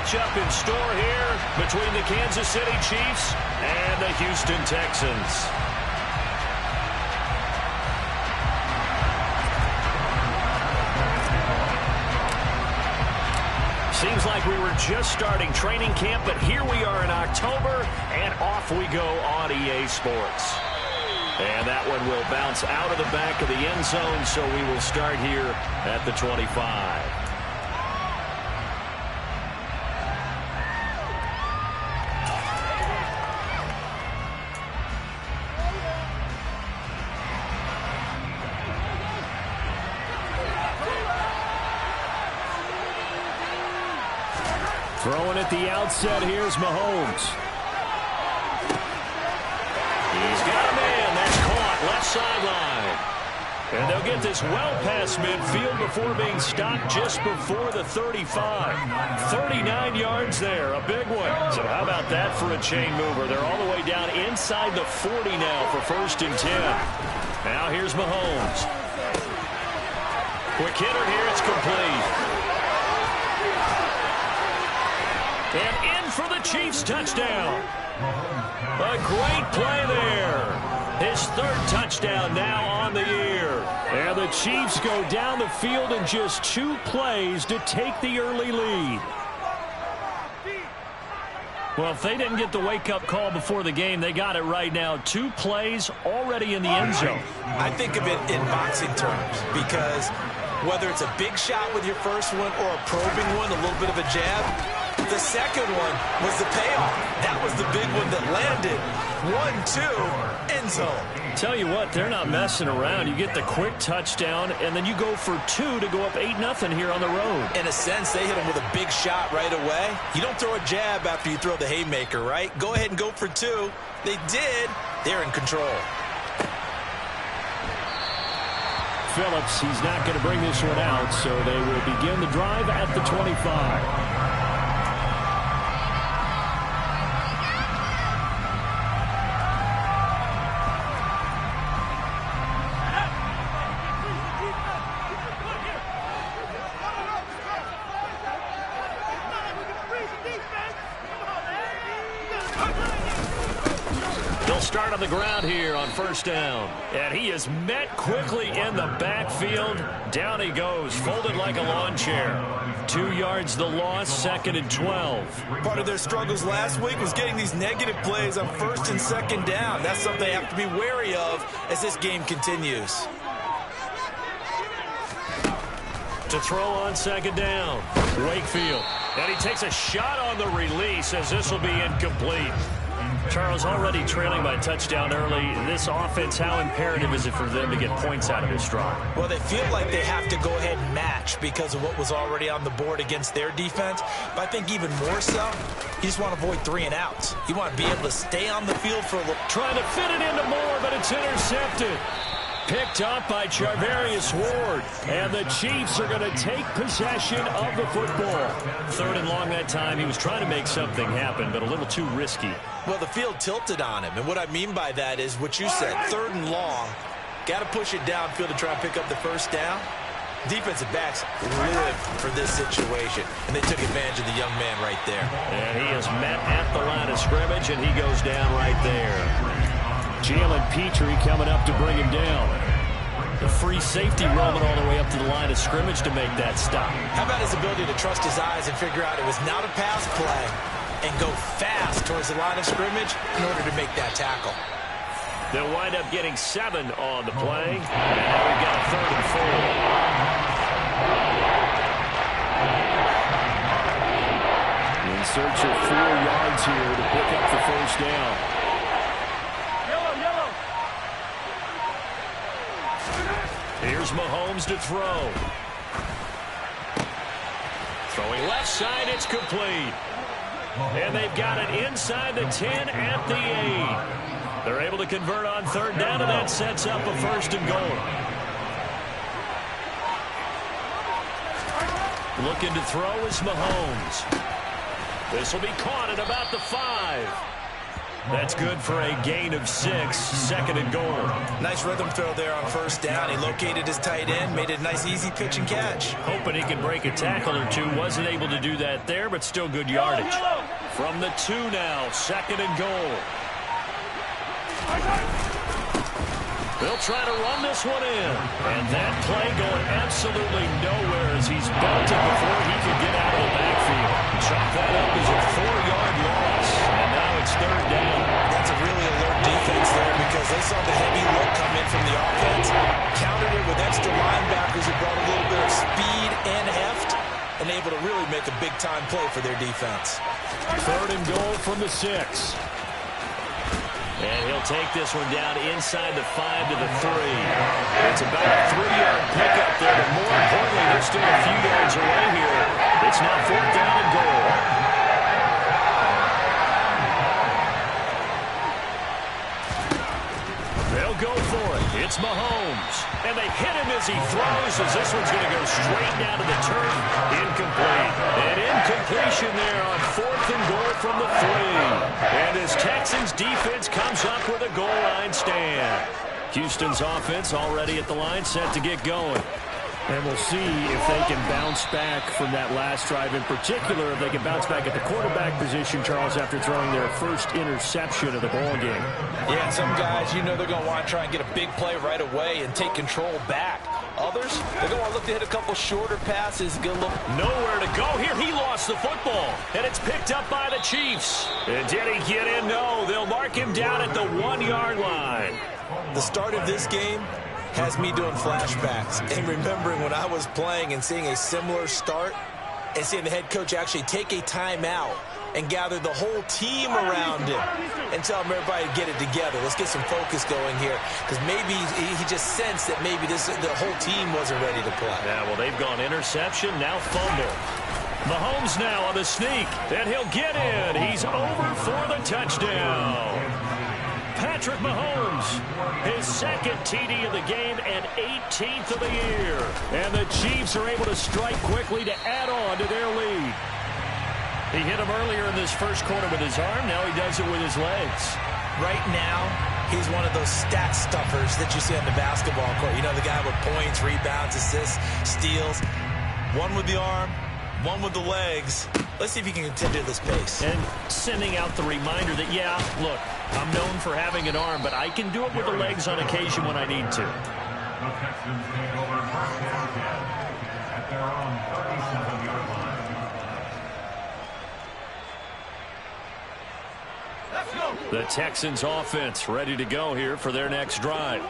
matchup in store here between the Kansas City Chiefs and the Houston Texans. Seems like we were just starting training camp, but here we are in October, and off we go on EA Sports. And that one will bounce out of the back of the end zone, so we will start here at the 25. Throwing at the outset, here's Mahomes. He's got a man. That's caught left sideline. And they'll get this well past midfield before being stopped just before the 35. 39 yards there, a big one. So how about that for a chain mover? They're all the way down inside the 40 now for 1st and 10. Now here's Mahomes. Quick hitter here, it's complete. And in for the Chiefs touchdown. A great play there. His 3rd touchdown now on the year. And the Chiefs go down the field in just 2 plays to take the early lead. Well, if they didn't get the wake-up call before the game, they got it right now. 2 plays already in the end zone. I think of it in boxing terms because whether it's a big shot with your first one or a probing one, a little bit of a jab, the second one was the payoff. That was the big one that landed. 1-2, end zone. Tell you what, they're not messing around. You get the quick touchdown, and then you go for 2 to go up 8-0 here on the road. In a sense, they hit him with a big shot right away. You don't throw a jab after you throw the haymaker, right? Go ahead and go for 2. They did. They're in control. Phillips, he's not going to bring this one out, so they will begin the drive at the 25. Start on the ground here on 1st down. And he is met quickly in the backfield. Down he goes, folded like a lawn chair. 2 yards the loss, 2nd and 12. Part of their struggles last week was getting these negative plays on 1st and 2nd down. That's something they have to be wary of as this game continues. To throw on 2nd down, Wakefield. And he takes a shot on the release as this will be incomplete. Charles, already trailing by a touchdown early. This offense, how imperative is it for them to get points out of this drive? Well, they feel like they have to go ahead and match because of what was already on the board against their defense. But I think even more so, you just want to avoid 3 and outs. You want to be able to stay on the field for a little. Trying to fit it into Moore, but it's intercepted. Picked up by Charvarius Ward. And the Chiefs are going to take possession of the football. 3rd and long that time. He was trying to make something happen, but a little too risky. Well, the field tilted on him. And what I mean by that is what you said. 3rd and long. Got to push it downfield to try and pick up the 1st down. Defensive backs live for this situation. And they took advantage of the young man right there. And he is met at the line of scrimmage, and he goes down right there. Jalen Petrie coming up to bring him down. The free safety roaming all the way up to the line of scrimmage to make that stop. How about his ability to trust his eyes and figure out it was not a pass play and go fast towards the line of scrimmage in order to make that tackle. They'll wind up getting 7 on the play. And now we've got a 3rd and 4. In search of 4 yards here to pick up the 1st down. Here's Mahomes to throw. Throwing left side, it's complete. And they've got it inside the 10 at the 8. They're able to convert on 3rd down, and that sets up a 1st and goal. Looking to throw is Mahomes. This will be caught at about the 5. That's good for a gain of 6, second and goal. Nice rhythm throw there on first down. He located his tight end, made it a nice easy pitch and catch. Hoping he can break a tackle or two. Wasn't able to do that there, but still good yardage. From the 2 now, second and goal. They'll try to run this one in. And that play going absolutely nowhere as he's belted before he could get out of the backfield. Chalk that up as a 4-yard loss. And now it's third down. That's a really alert defense there because they saw the heavy look come in from the offense, countered it with extra linebackers who brought a little bit of speed and heft, and able to really make a big-time play for their defense. Third and goal from the 6. And he'll take this one down inside the 5 to the 3. It's about a 3-yard pickup there, but more importantly, they're still a few yards away here. It's now 4th down and goal. They'll go for it. It's Mahomes. And they hit him as he throws, as this one's going to go straight down to the turf. Incomplete. An incompletion there on 4th and goal from the 3. And as Texans defense comes up with a goal line stand. Houston's offense already at the line, set to get going. And we'll see if they can bounce back from that last drive. In particular, if they can bounce back at the quarterback position, Charles, after throwing their first interception of the ball game. Yeah, some guys, you know they're going to want to try and get a big play right away and take control back. Others, they're going to want to look to hit a couple shorter passes. Good look. Nowhere to go here. He lost the football, and it's picked up by the Chiefs. And did he get in? No, they'll mark him down at the 1-yard line. The start of this game has me doing flashbacks and remembering when I was playing and seeing a similar start and seeing the head coach actually take a timeout and gather the whole team around him and tell him everybody to get it together. Let's get some focus going here because maybe he just sensed that maybe the whole team wasn't ready to play. Yeah, well, they've gone interception, now fumble. Mahomes now on the sneak, and he'll get in. He's over for the touchdown. Patrick Mahomes, his second TD of the game and 18th of the year. And the Chiefs are able to strike quickly to add on to their lead. He hit him earlier in this first quarter with his arm. Now he does it with his legs. Right now, he's one of those stat stuffers that you see on the basketball court. You know, the guy with points, rebounds, assists, steals. One with the arm, one with the legs. Let's see if he can continue this pace. And sending out the reminder that, yeah, look, I'm known for having an arm, but I can do it with the legs on occasion when I need to. The Texans offense ready to go here for their next drive.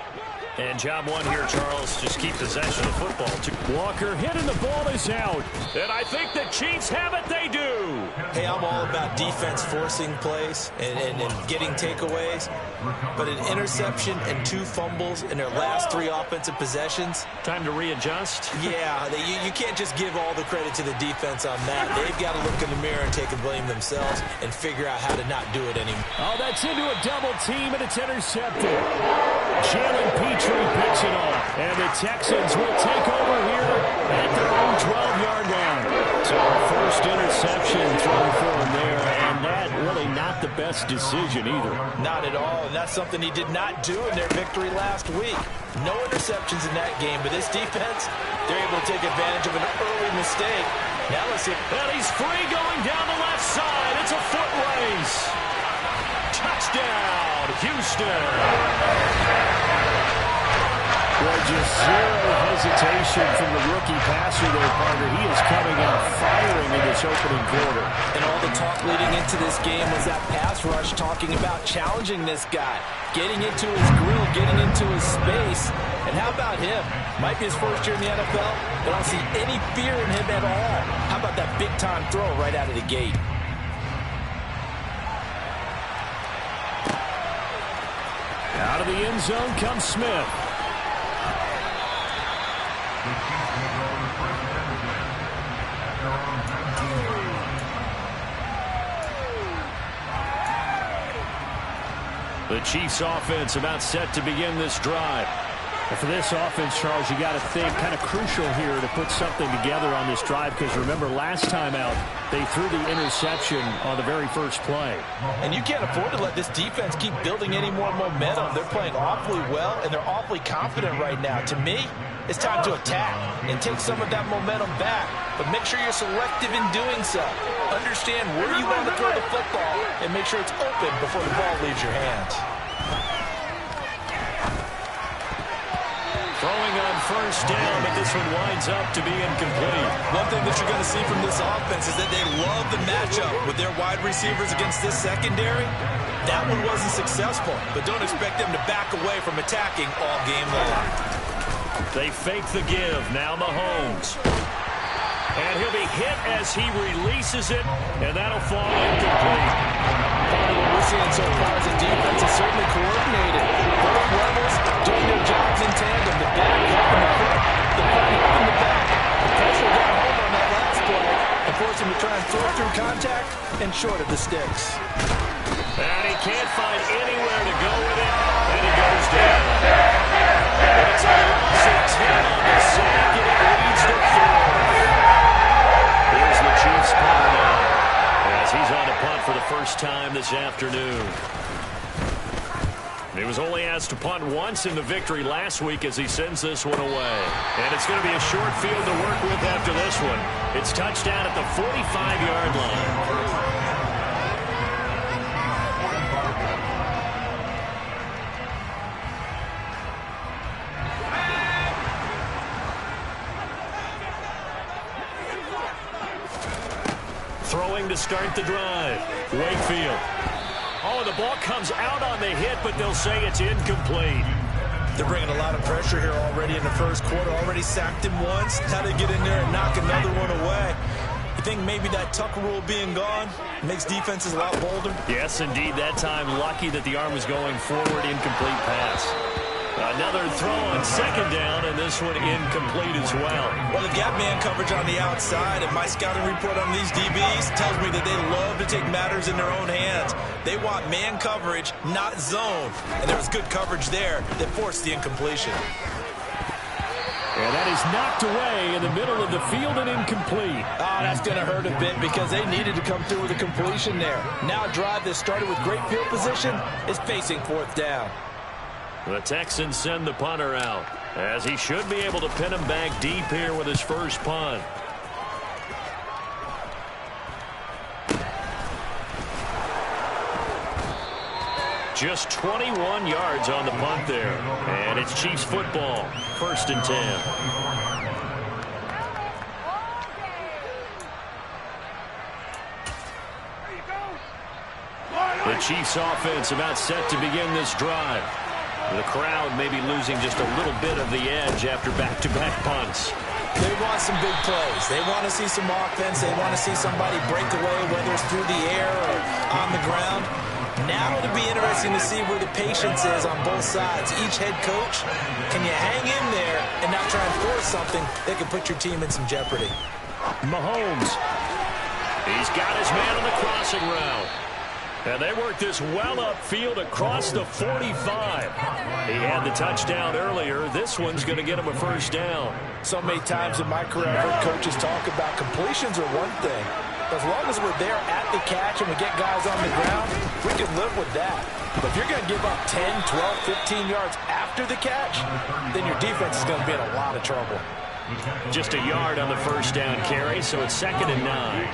And job one here, Charles, just keep possession of football. Walker hitting the ball is out. And I think the Chiefs have it. They do. Hey, I'm all about defense forcing plays and getting takeaways. But an interception and 2 fumbles in their last 3 offensive possessions. Time to readjust. Yeah, you can't just give all the credit to the defense on that. They've got to look in the mirror and take a blame themselves and figure out how to not do it anymore. Oh, that's into a double team, and it's intercepted. Jalen Petrie picks it off, and the Texans will take over here at their own 12-yard line. So first interception thrown for him there, and that really not the best decision either. Not at all, and that's something he did not do in their victory last week. No interceptions in that game, but this defense, they're able to take advantage of an early mistake. Now let's see. And he's free going down the left side. It's a foot race. Touchdown, Houston. Well, just zero hesitation from the rookie passer there, partner. He is coming out firing in this opening quarter. And all the talk leading into this game was that pass rush talking about challenging this guy, getting into his grill, getting into his space. And how about him? Might be his first year in the NFL, but I don't see any fear in him at all. How about that big-time throw right out of the gate? Out of the end zone comes Smith. The Chiefs offense about set to begin this drive. And for this offense, Charles, you got to think kind of crucial here to put something together on this drive, because remember last time out they threw the interception on the very first play. And you can't afford to let this defense keep building any more momentum. They're playing awfully well, and they're awfully confident right now. To me, it's time to attack and take some of that momentum back. But make sure you're selective in doing so. Understand where you want to throw the football and make sure it's open before the ball leaves your hands. Throwing on first down, but this one winds up to be incomplete. One thing that you're going to see from this offense is that they love the matchup with their wide receivers against this secondary. That one wasn't successful, but don't expect them to back away from attacking all game long. They fake the give. Now Mahomes. And he'll be hit as he releases it, and that'll fall incomplete. Part of what we're seeing so far as a defense is certainly coordinated. Both levels doing their jobs in tandem. The back helping the front, the front helping the back. The pressure got home on that last play and forced him to try and throw through contact and short of the sticks. And he can't find anywhere to go with it, and he goes down. And it's a loss of 10 on the sack, and it leads to 4. Here's the Chiefs punter now, as he's on the punt for the first time this afternoon. He was only asked to punt once in the victory last week as he sends this one away. And it's going to be a short field to work with after this one. It's touchdown at the 45-yard line. Throwing to start the drive. Wakefield. Oh, the ball comes out on the hit, but they'll say it's incomplete. They're bringing a lot of pressure here already in the first quarter. Already sacked him once. Now they get in there and knock another one away. You think maybe that tuck rule being gone makes defenses a lot bolder? Yes, indeed. That time, lucky that the arm was going forward. Incomplete pass. Another throw on second down, and this one incomplete as well. Well, they've got man coverage on the outside, and my scouting report on these DBs tells me that they love to take matters in their own hands. They want man coverage, not zone. And there was good coverage there that forced the incompletion. And that is knocked away in the middle of the field and incomplete. Oh, that's going to hurt a bit because they needed to come through with a completion there. Now a drive that started with great field position is facing fourth down. The Texans send the punter out, as he should be able to pin him back deep here with his first punt. Just 21 yards on the punt there. And it's Chiefs football, 1st and 10. The Chiefs offense about set to begin this drive. The crowd may be losing just a little bit of the edge after back-to-back punts. They want some big plays. They want to see some offense. They want to see somebody break away, whether it's through the air or on the ground. Now it'll be interesting to see where the patience is on both sides. Each head coach, can you hang in there and not try and force something that can put your team in some jeopardy? Mahomes. He's got his man on the crossing route. And they work this well upfield across the 45. He had the touchdown earlier. This one's going to get him a first down. So many times in my career I've heard coaches talk about completions are one thing. As long as we're there at the catch and we get guys on the ground, we can live with that. But if you're going to give up 10, 12, 15 yards after the catch, then your defense is going to be in a lot of trouble. Just a yard on the first down carry, so it's 2nd and 9.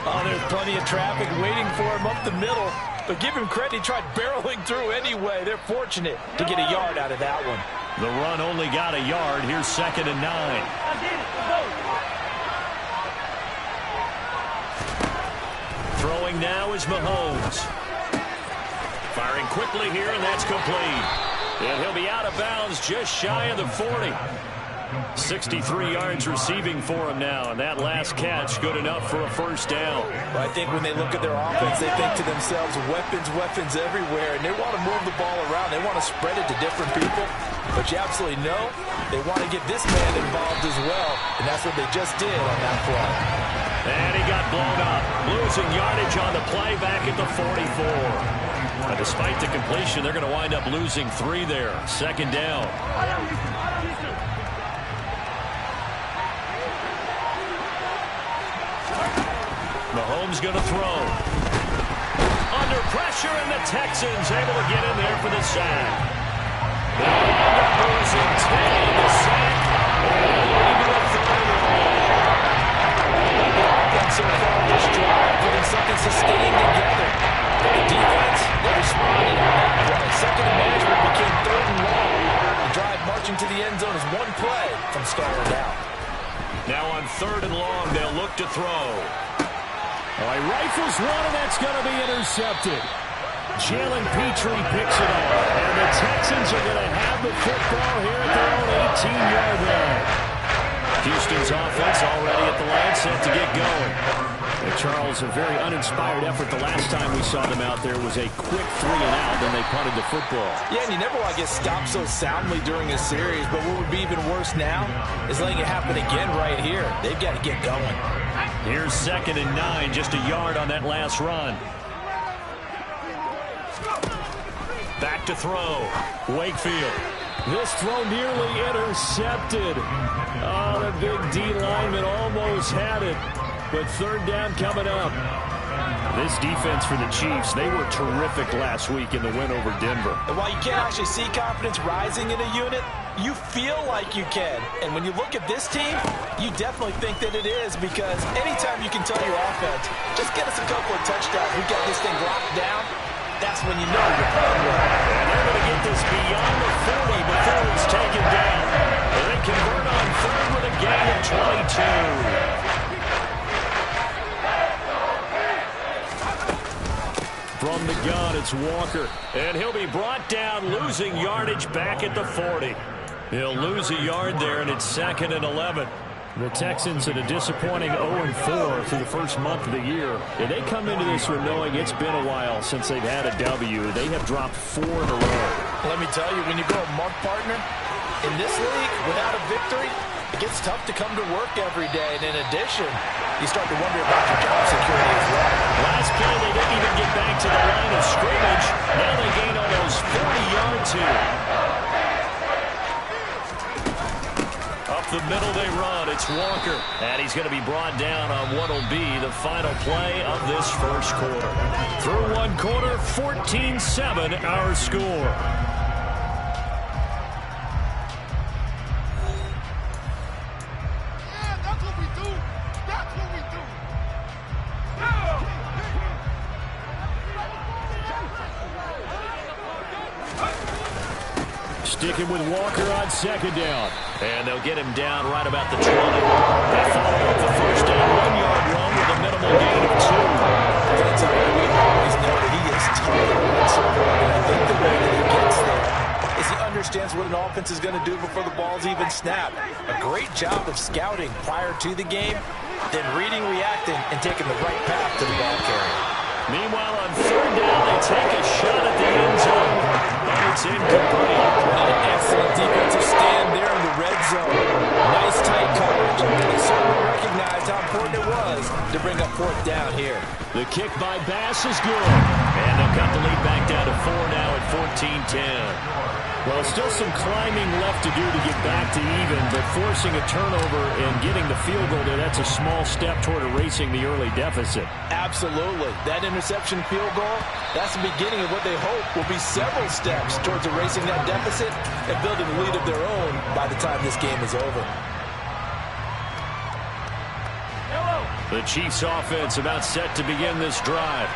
Oh, there's plenty of traffic waiting for him up the middle. But give him credit, he tried barreling through anyway. They're fortunate to get a yard out of that one. The run only got a yard. Here's 2nd and 9. Throwing now is Mahomes. Firing quickly here, and that's complete. And he'll be out of bounds just shy of the 40. 63 yards receiving for him now, and that last catch good enough for a first down. Well, I think when they look at their offense, they think to themselves, weapons everywhere, and they want to move the ball around. They want to spread it to different people, but you absolutely know they want to get this man involved as well, and that's what they just did on that play. And he got blown up, losing yardage on the play back at the 44. Despite the completion, they're going to wind up losing 3 there. 2nd down. Mahomes going to throw. Under pressure, and the Texans able to get in there for the sack. The numbers in 10, the sack, and into the third round. So far this drive, putting something sustained together. But the defense, they responded on that play. Second and management became third and long. The drive marching to the end zone is one play from stalling out. Now on third and long, they'll look to throw. All right, rifles one, and that's going to be intercepted. Jalen Petrie picks it up, and the Texans are going to have the football here at their own 18-yard line. Houston's offense already at the line, set to get going. And Charles, a very uninspired effort. The last time we saw them out there was a quick 3-and-out, then they punted the football. Yeah, and you never want to get stopped so soundly during a series, but what would be even worse now is letting it happen again right here. They've got to get going. Here's 2nd and 9, just a yard on that last run. Back to throw. Wakefield. This throw nearly intercepted. Oh, the big D lineman almost had it. But third down coming up. This defense for the Chiefs, they were terrific last week in the win over Denver. And while you can't actually see confidence rising in a unit, you feel like you can. And when you look at this team, you definitely think that it is, because anytime you can tell your offense, just get us a couple of touchdowns, we got this thing locked down, that's when you know you're playing well. And they're going to get this beyond the 40 before it's taken down. And they convert on third with a gain of 22. From the gun, it's Walker. And he'll be brought down, losing yardage back at the 40. He'll lose a yard there, and it's 2nd and 11. The Texans at a disappointing 0-4 through the first month of the year. And they come into this one knowing it's been a while since they've had a W. They have dropped 4 in a row. Let me tell you, when you go a mark partner, in this league, without a victory, it gets tough to come to work every day. And in addition, you start to wonder about your job security as well. Last play, they didn't even get back to the line of scrimmage. Now they gain almost 40 yards here. Up the middle they run. It's Walker. And he's going to be brought down on what will be the final play of this first quarter. Through one quarter, 14-7 our score. Sticking with Walker on 2nd down. And they'll get him down right about the 20. They follow up the first down 1-yard run with a minimal gain of 2. That's how we always know that he is tough to run somewhere. And I think the way that he gets there is he understands what an offense is going to do before the ball's even snapped. A great job of scouting prior to the game, then reading, reacting, and taking the right path to the ball carrier. Meanwhile, on third down, they take a shot at the end zone, but it's incomplete. An excellent defensive stand there in the red zone. Nice tight coverage. They certainly recognized how important it was to bring up 4th down here. The kick by Bass is good. And they'll cut the lead back down to 4 now at 14-10. Well, still some climbing left to do to get back to even, but forcing a turnover and getting the field goal there, that's a small step toward erasing the early deficit. Absolutely. That interception field goal, that's the beginning of what they hope will be several steps towards erasing that deficit and building a lead of their own by the time this game is over. The Chiefs offense about set to begin this drive.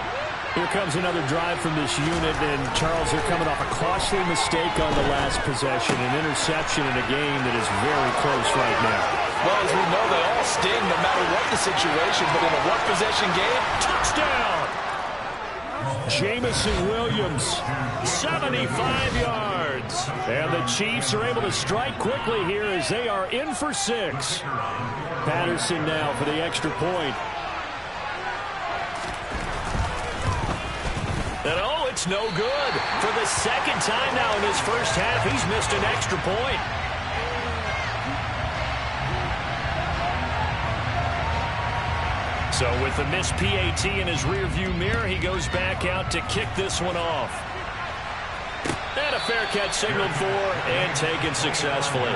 Here comes another drive from this unit, and Charles, they're coming off a costly mistake on the last possession, an interception in a game that is very close right now. Well, as we know, they all sting no matter what the situation, but in a one-possession game, touchdown! Jamison Williams, 75 yards. And the Chiefs are able to strike quickly here as they are in for 6. Patterson now for the extra point. And oh, it's no good. For the second time now in his first half, he's missed an extra point. So with the missed PAT in his rearview mirror, he goes back out to kick this one off. And a fair catch signaled for and taken successfully.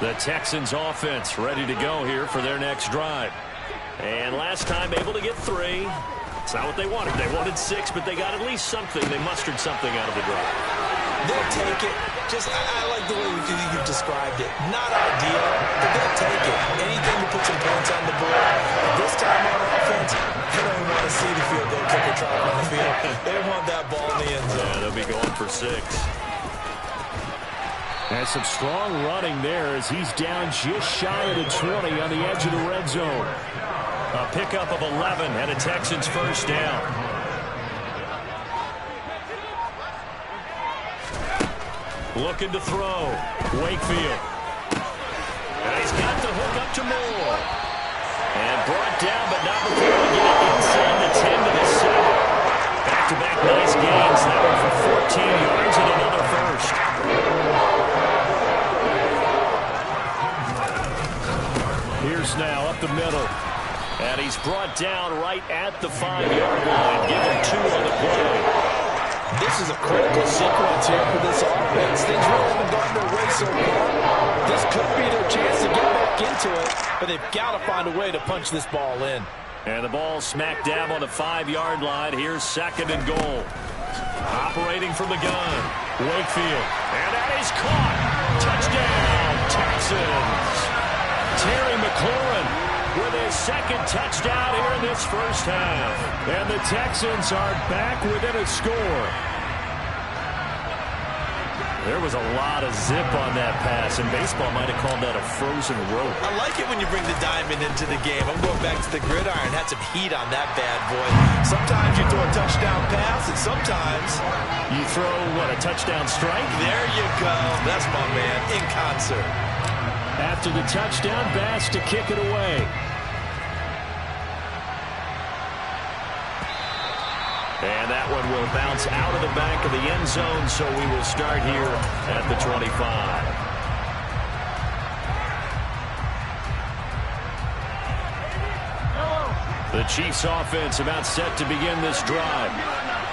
The Texans offense ready to go here for their next drive. And last time able to get 3. It's not what they wanted. They wanted 6, but they got at least something. They mustered something out of the drive. They'll take it. I like the way you've described it. Not ideal, but they'll take it. Anything to put some points on the board. This time on offense, they don't even want to see the field goal kicker try on the field. They want that ball in the end zone. Yeah, they'll be going for 6. And some strong running there as he's down just shy of the 20 on the edge of the red zone. A pickup of 11 and a Texans first down. Looking to throw. Wakefield. And he's got the hook up to Moore. And brought down, but not before we get it inside the 10 to the 7. Back-to-back nice gains. That one for 14 yards and another first. Here's now up the middle. And he's brought down right at the 5-yard line. Give him 2 on the play. This is a critical sequence here for this offense. Things really haven't gone their way so far. This could be their chance to get back into it, but they've got to find a way to punch this ball in. And the ball smack dab on the 5-yard line. Here's 2nd and goal. Operating from the gun. Wakefield. And that is caught. Touchdown, Texans. Terry McLaurin with his 2nd touchdown here in this first half. And the Texans are back within a score. There was a lot of zip on that pass, and baseball might have called that a frozen rope. I like it when you bring the diamond into the game. I'm going back to the gridiron. Had some heat on that bad boy. Sometimes you throw a touchdown pass, and sometimes you throw, what, a touchdown strike? There you go. That's my man, in concert. After the touchdown, Bass to kick it away. And that one will bounce out of the back of the end zone, so we will start here at the 25. The Chiefs offense about set to begin this drive.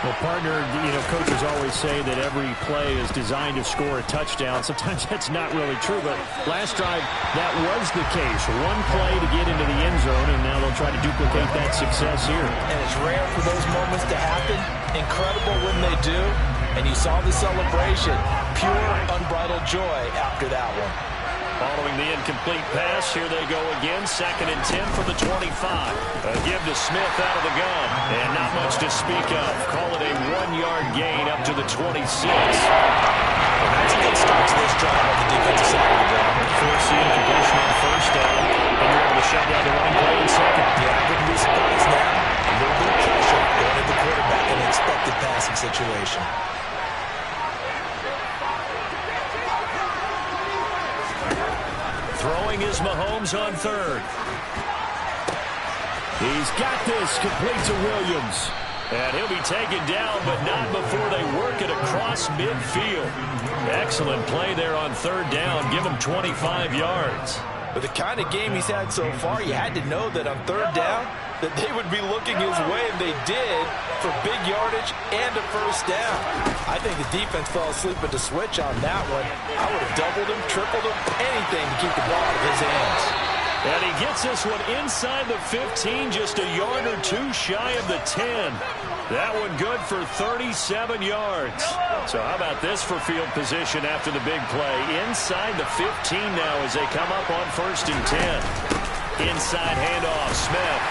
Well, partner, coaches always say that every play is designed to score a touchdown. Sometimes that's not really true, but last drive, that was the case. One play to get into the end zone, and now they'll try to duplicate that success here. And it's rare for those moments to happen. Incredible when they do. And you saw the celebration. Pure, unbridled joy after that one. Following the incomplete pass, here they go again. 2nd and 10 from the 25. A give to Smith out of the gun. And not much to speak of. Call it a 1-yard gain up to the 26. That's a good start to this drive on the defensive side of the ball. Force the incompletion on first down. And you're able to shut down the running play in 2nd. Yeah, I wouldn't be surprised now. A little bit of pressure going at the quarterback in an expected passing situation. Throwing is Mahomes on 3rd. He's got this, complete to Williams. And he'll be taken down, but not before they work it across midfield. Excellent play there on 3rd down. Give him 25 yards. With the kind of game he's had so far, you had to know that on 3rd down, that they would be looking his way, and they did, for big yardage and a first down. I think the defense fell asleep at the switch on that one. I would have doubled him, tripled him, anything to keep the ball out of his hands. And he gets this one inside the 15, just a yard or 2 shy of the 10. That one good for 37 yards. So how about this for field position after the big play? Inside the 15 now as they come up on 1st and 10. Inside handoff, Smith.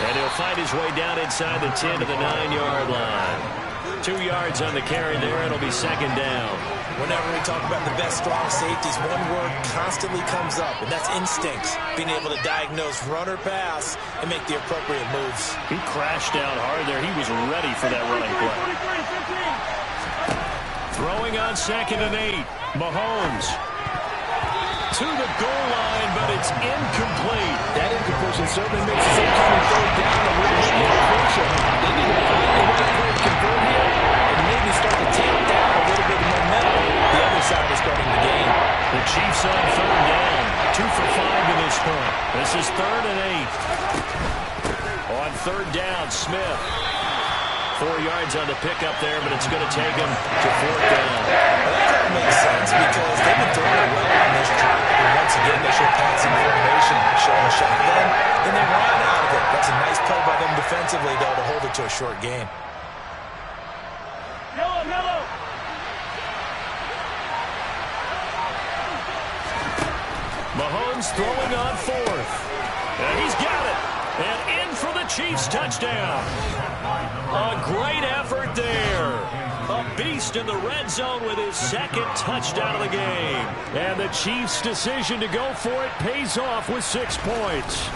And he'll find his way down inside the 10 to the 9-yard line. 2 yards on the carry there. It'll be 2nd down. Whenever we talk about the best strong safeties, one word constantly comes up, and that's instincts. Being able to diagnose run or pass and make the appropriate moves. He crashed down hard there. He was ready for that running play. Throwing on 2nd and 8. Mahomes to the goal line, but it's incomplete. That incompletion certainly makes the same kind of 3rd down a little bit more crucial. They need to find the right way to convert here and maybe start to tamp down a little bit of momentum. The other side is starting to gain. The Chiefs on 3rd down. 2 for 5 to this point. This is 3rd and 8. On 3rd down, Smith. 4 yards on the pickup there, but it's going to take him to 4th down. Well, that kind of makes sense because they've been throwing it well on this drive. And once again, they show passing formation, showing a shotgun, and they ran out of it. That's a nice play by them defensively, though, to hold it to a short game. Mahomes throwing on fourth. And he's got it. And in for the Chiefs touchdown. A great effort there. A beast in the red zone with his second touchdown of the game. And the Chiefs' decision to go for it pays off with 6 points.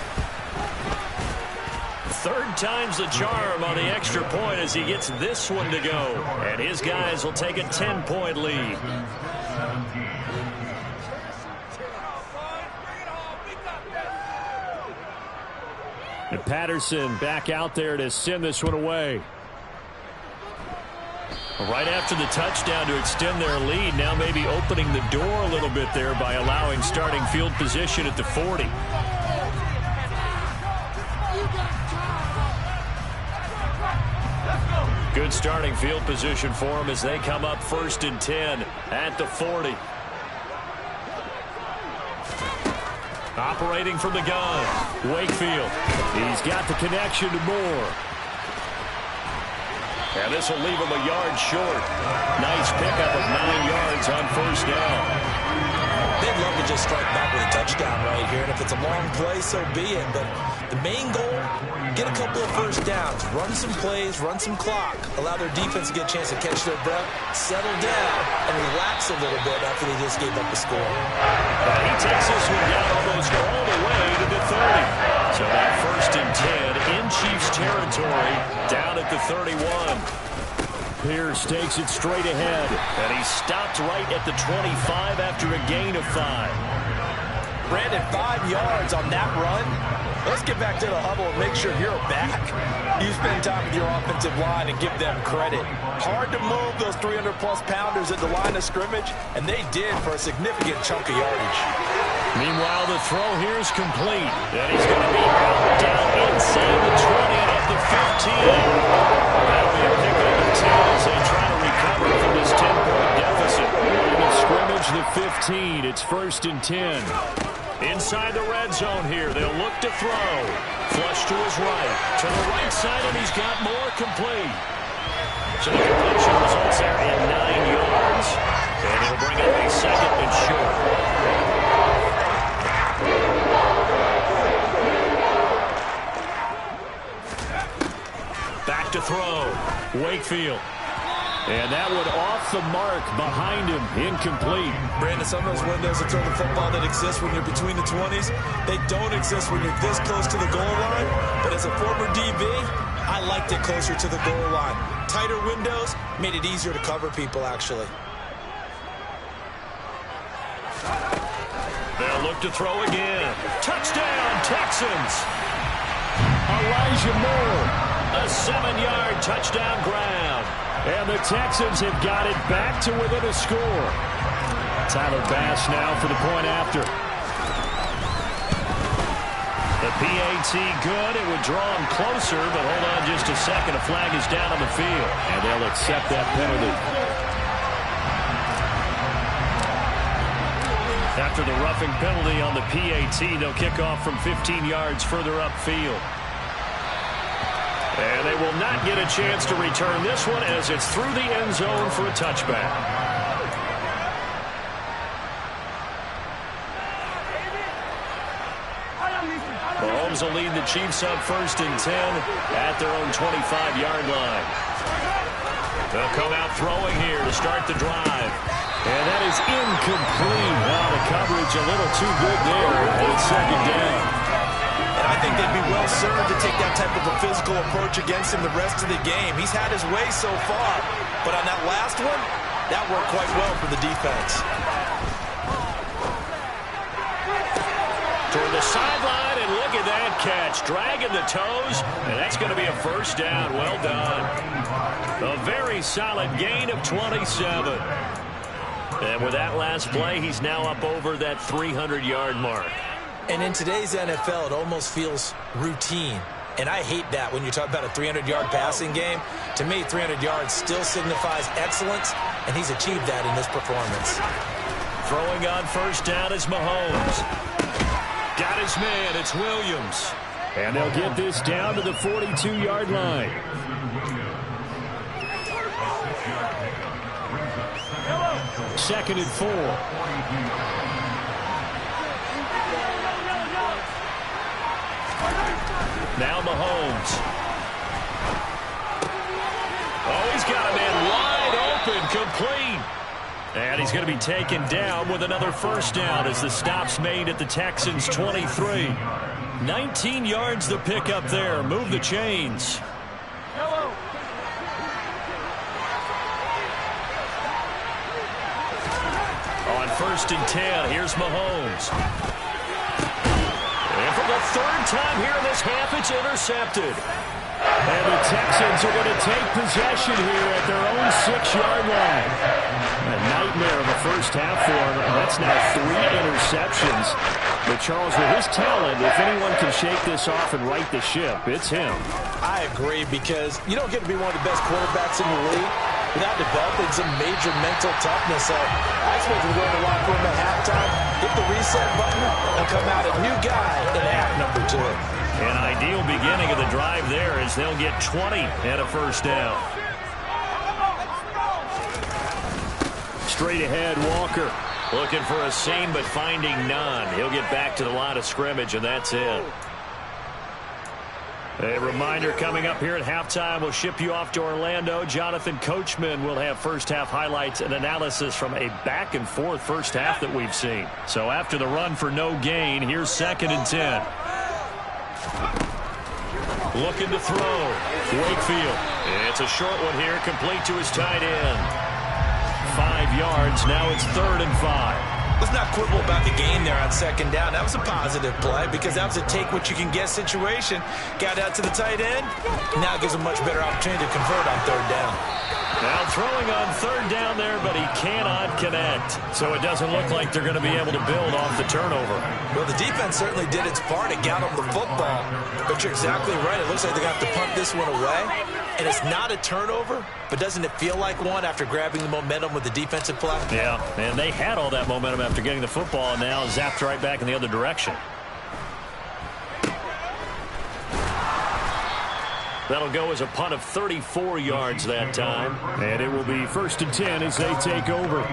Third time's the charm on the extra point as he gets this one to go. And his guys will take a 10-point lead. And Patterson back out there to send this one away. Right after the touchdown to extend their lead, now maybe opening the door a little bit there by allowing starting field position at the 40. Good starting field position for them as they come up 1st and 10 at the 40. Operating from the gun, Wakefield. He's got the connection to Moore. And this will leave him a yard short. Nice pickup of 9 yards on 1st down. They'd love to just strike back with a touchdown right here, and if it's a long play, so be it. But the main goal, get a couple of 1st downs, run some plays, run some clock, allow their defense to get a chance to catch their breath, settle down, and relax a little bit after they just gave up the score. He takes this one down almost all the way to the 30. So that 1st and 10 in Chiefs territory, down at the 31. Pierce takes it straight ahead, and he stopped right at the 25 after a gain of 5. Brandon, 5 yards on that run. Let's get back to the huddle and make sure you're back. You spend time with your offensive line and give them credit. Hard to move those 300-plus pounders at the line of scrimmage, and they did for a significant chunk of yardage. Meanwhile, the throw here is complete. And he's going to be down inside the 20 and up the 15. That'll be a pickup of 10 as they try to recover from this 10-point deficit. Line of scrimmage, the 15. It's 1st and 10. Inside the red zone here. They'll look to throw. Flush to his right. To the right side, and he's got more complete. So the completion results there in 9 yards. And he'll bring up a 2nd and short. Back to throw. Wakefield. And that one off the mark behind him. Incomplete. Brandon, some of those windows to throw the football that exist when you're between the 20s, they don't exist when you're this close to the goal line. But as a former DB, I liked it closer to the goal line. Tighter windows made it easier to cover people, actually. They'll look to throw again. Touchdown, Texans. Elijah Moore. A 7-yard touchdown grab. And the Texans have got it back to within a score. Tyler Bass now for the point after. The PAT good. It would draw him closer, but hold on just a second. A flag is down on the field. And they'll accept that penalty. After the roughing penalty on the PAT, they'll kick off from 15 yards further upfield. And they will not get a chance to return this one as it's through the end zone for a touchback. Mahomes will lead the Chiefs up 1st and 10 at their own 25-yard line. They'll come out throwing here to start the drive. And that is incomplete. Now the coverage a little too good there. And it's 2nd down. And I think they'd be well served to take that type of a physical approach against him the rest of the game. He's had his way so far. But on that last one, that worked quite well for the defense. Toward the sideline, and look at that catch. Dragging the toes, and that's going to be a 1st down. Well done. A very solid gain of 27. And with that last play, he's now up over that 300-yard mark. And in today's NFL, it almost feels routine. And I hate that when you talk about a 300-yard passing game. To me, 300 yards still signifies excellence, and he's achieved that in this performance. Throwing on first down is Mahomes. Got his man. It's Williams. And they'll get this down to the 42-yard line. Second and 4. Now Mahomes. Oh, he's got a man wide open, complete. And he's going to be taken down with another first down as the stop's made at the Texans' 23. 19 yards to pick up there. Move the chains. On first and 10, here's Mahomes. And for the third time here in this half, it's intercepted. And the Texans are going to take possession here at their own 6-yard line. A nightmare of a first half for him. That's now 3 interceptions. But Charles, with his talent, if anyone can shake this off and right the ship, it's him. I agree, because you don't get to be one of the best quarterbacks in the league without developing some major mental toughness. So I expect him to go in the locker room at halftime, hit the reset button, and come out a new guy in half number 2. An ideal beginning of the drive there as they'll get 20 and a first down. Straight ahead, Walker. Looking for a seam, but finding none. He'll get back to the line of scrimmage, and that's it. A reminder coming up here at halftime. We'll ship you off to Orlando. Jonathan Coachman will have first-half highlights and analysis from a back-and-forth first half that we've seen. So after the run for no gain, here's second and 10. Looking to throw. Wakefield. It's a short one here, complete to his tight end. 5 yards. Now it's third and 5. Let's not quibble about the gain there on second down. That was a positive play because that was a take-what-you-can-get situation. Got out to the tight end. Now gives a much better opportunity to convert on third down. Now throwing on third down there, but he cannot connect. So it doesn't look like they're going to be able to build off the turnover. Well, the defense certainly did its part to gallop the football. But you're exactly right. It looks like they're going to have to punt this one away. And it's not a turnover, but doesn't it feel like one after grabbing the momentum with the defensive play? Yeah, and they had all that momentum after getting the football, and now zapped right back in the other direction. That'll go as a punt of 34 yards that time. And it will be first and 10 as they take over.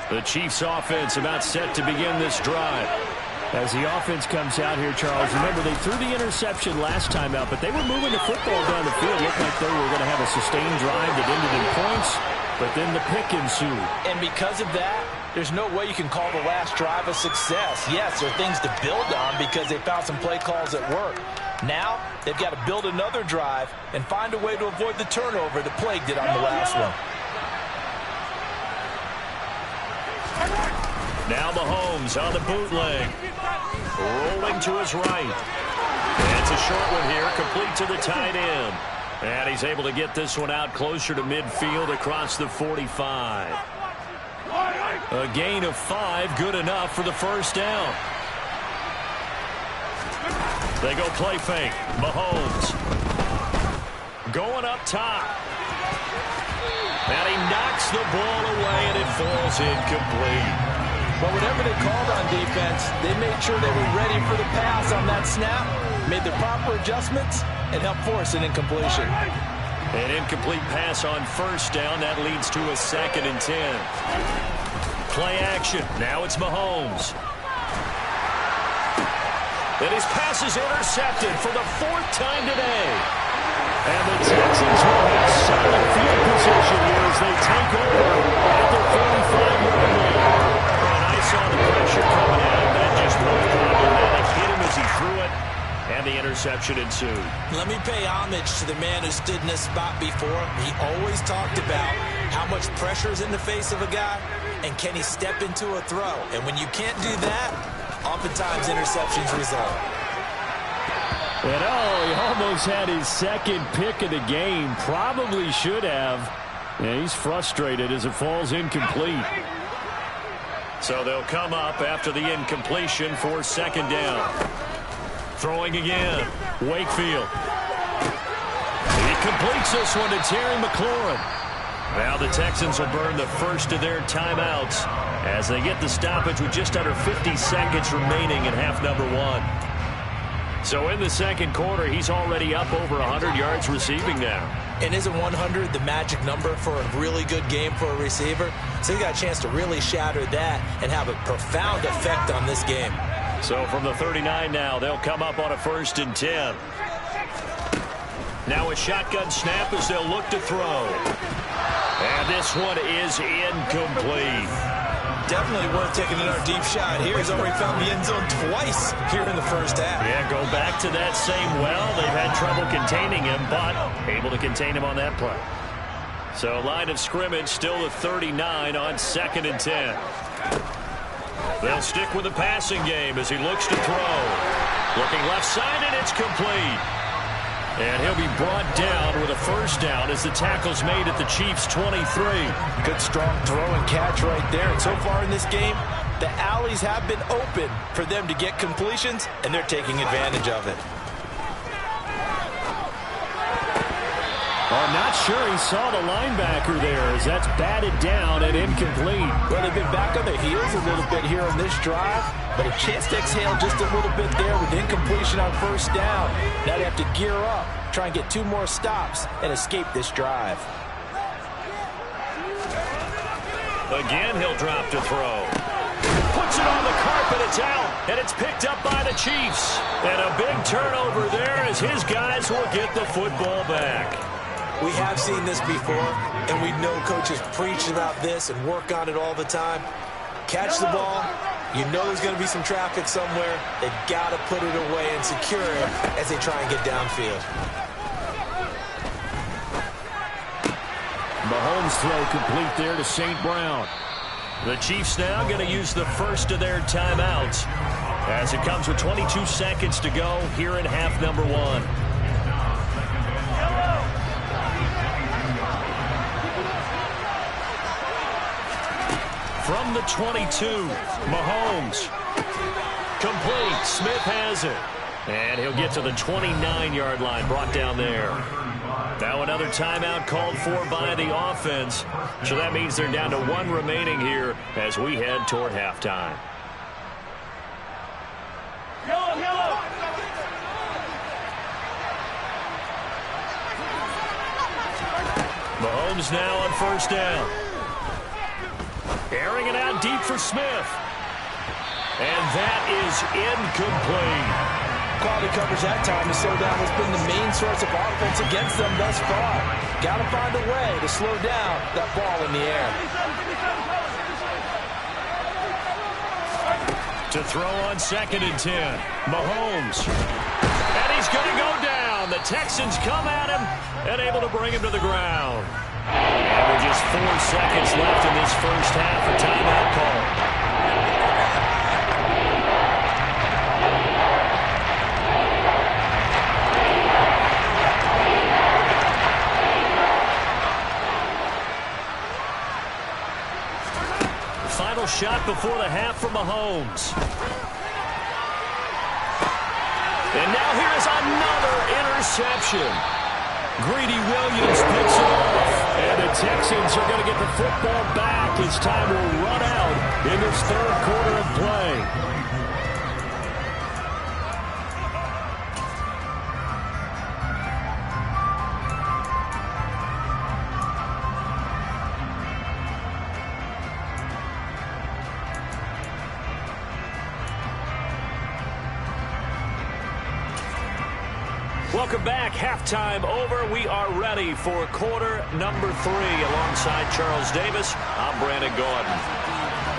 The Chiefs offense about set to begin this drive. As the offense comes out here, Charles, remember they threw the interception last time out, but they were moving the football down the field. Looked like they were going to have a sustained drive that ended in points, but then the pick ensued. And because of that, there's no way you can call the last drive a success. Yes, there are things to build on because they found some play calls that work. Now, they've got to build another drive and find a way to avoid the turnover that plagued it on the last one. Now Mahomes on the bootleg. Rolling to his right. It's a short one here, complete to the tight end. And he's able to get this one out closer to midfield across the 45. A gain of 5, good enough for the first down. They go play fake. Mahomes. Going up top. And he knocks the ball away, and it falls incomplete. But whatever they called on defense, they made sure they were ready for the pass on that snap, made the proper adjustments, and helped force an incompletion. An incomplete pass on first down. That leads to a second and 10. Play action. Now it's Mahomes. And his pass is intercepted for the 4th time today. And the Texans will have solid field position here as they take over at the 45-yard line. And I saw the pressure coming at him, but it just looked problematic. Hit him as he threw it, and the interception ensued. Let me pay homage to the man who stood in this spot before. He always talked about how much pressure is in the face of a guy, and can he step into a throw. And when you can't do that, oftentimes interceptions result. And he almost had his second pick of the game. Probably should have. Yeah, he's frustrated as it falls incomplete. So they'll come up after the incompletion for second down. Throwing again. Wakefield. completes this one to Terry McLaurin. Now the Texans will burn the first of their timeouts as they get the stoppage with just under 50 seconds remaining in half number one. So in the second quarter, he's already up over 100 yards receiving now. And isn't 100 the magic number for a really good game for a receiver? So he got a chance to really shatter that and have a profound effect on this game. So from the 39 now, they'll come up on a 1st and 10. Now a shotgun snap as they'll look to throw. And this one is incomplete. Definitely worth taking another deep shot here. He's already found the end zone twice here in the first half. Yeah, go back to that same well. They've had trouble containing him, but able to contain him on that play. So line of scrimmage still the 39 on 2nd and 10. They'll stick with the passing game as he looks to throw. Looking left side, and it's complete. And he'll be brought down with a first down as the tackle's made at the Chiefs' 23. Good strong throw and catch right there. And so far in this game, the alleys have been open for them to get completions, and they're taking advantage of it. I'm not sure he saw the linebacker there as that's batted down and incomplete. Well, they've been back on their heels a little bit here on this drive, but a chance to exhale just a little bit there with incompletion on first down. Now they have to gear up, try and get 2 more stops and escape this drive. Again, he'll drop to throw. Puts it on the carpet, it's out, and it's picked up by the Chiefs. And a big turnover there as his guys will get the football back. We have seen this before, and we know coaches preach about this and work on it all the time. Catch the ball. You know there's going to be some traffic somewhere. They've got to put it away and secure it as they try and get downfield. Mahomes throw complete there to St. Brown. The Chiefs now going to use the first of their timeouts as it comes with 22 seconds to go here in half number one. From the 22, Mahomes. Complete. Smith has it. And he'll get to the 29-yard line, brought down there. Now another timeout called for by the offense. So that means they're down to 1 remaining here as we head toward halftime. Mahomes now on first down. Airing it out deep for Smith. And that is incomplete. Quality coverage that time to slow down has been the main source of offense against them thus far. Got to find a way to slow down that ball in the air. To throw on 2nd and 10. Mahomes. And he's going to go down. The Texans come at him and able to bring him to the ground. And with just 4 seconds left in this first half, a timeout call. Final shot before the half from Mahomes. And now here is another interception. Greedy Williams picks it off. And the Texans are going to get the football back as time will run out in this 3rd quarter of play. Welcome back. Halftime over. We are ready for quarter number 3. Alongside Charles Davis, I'm Brandon Gordon.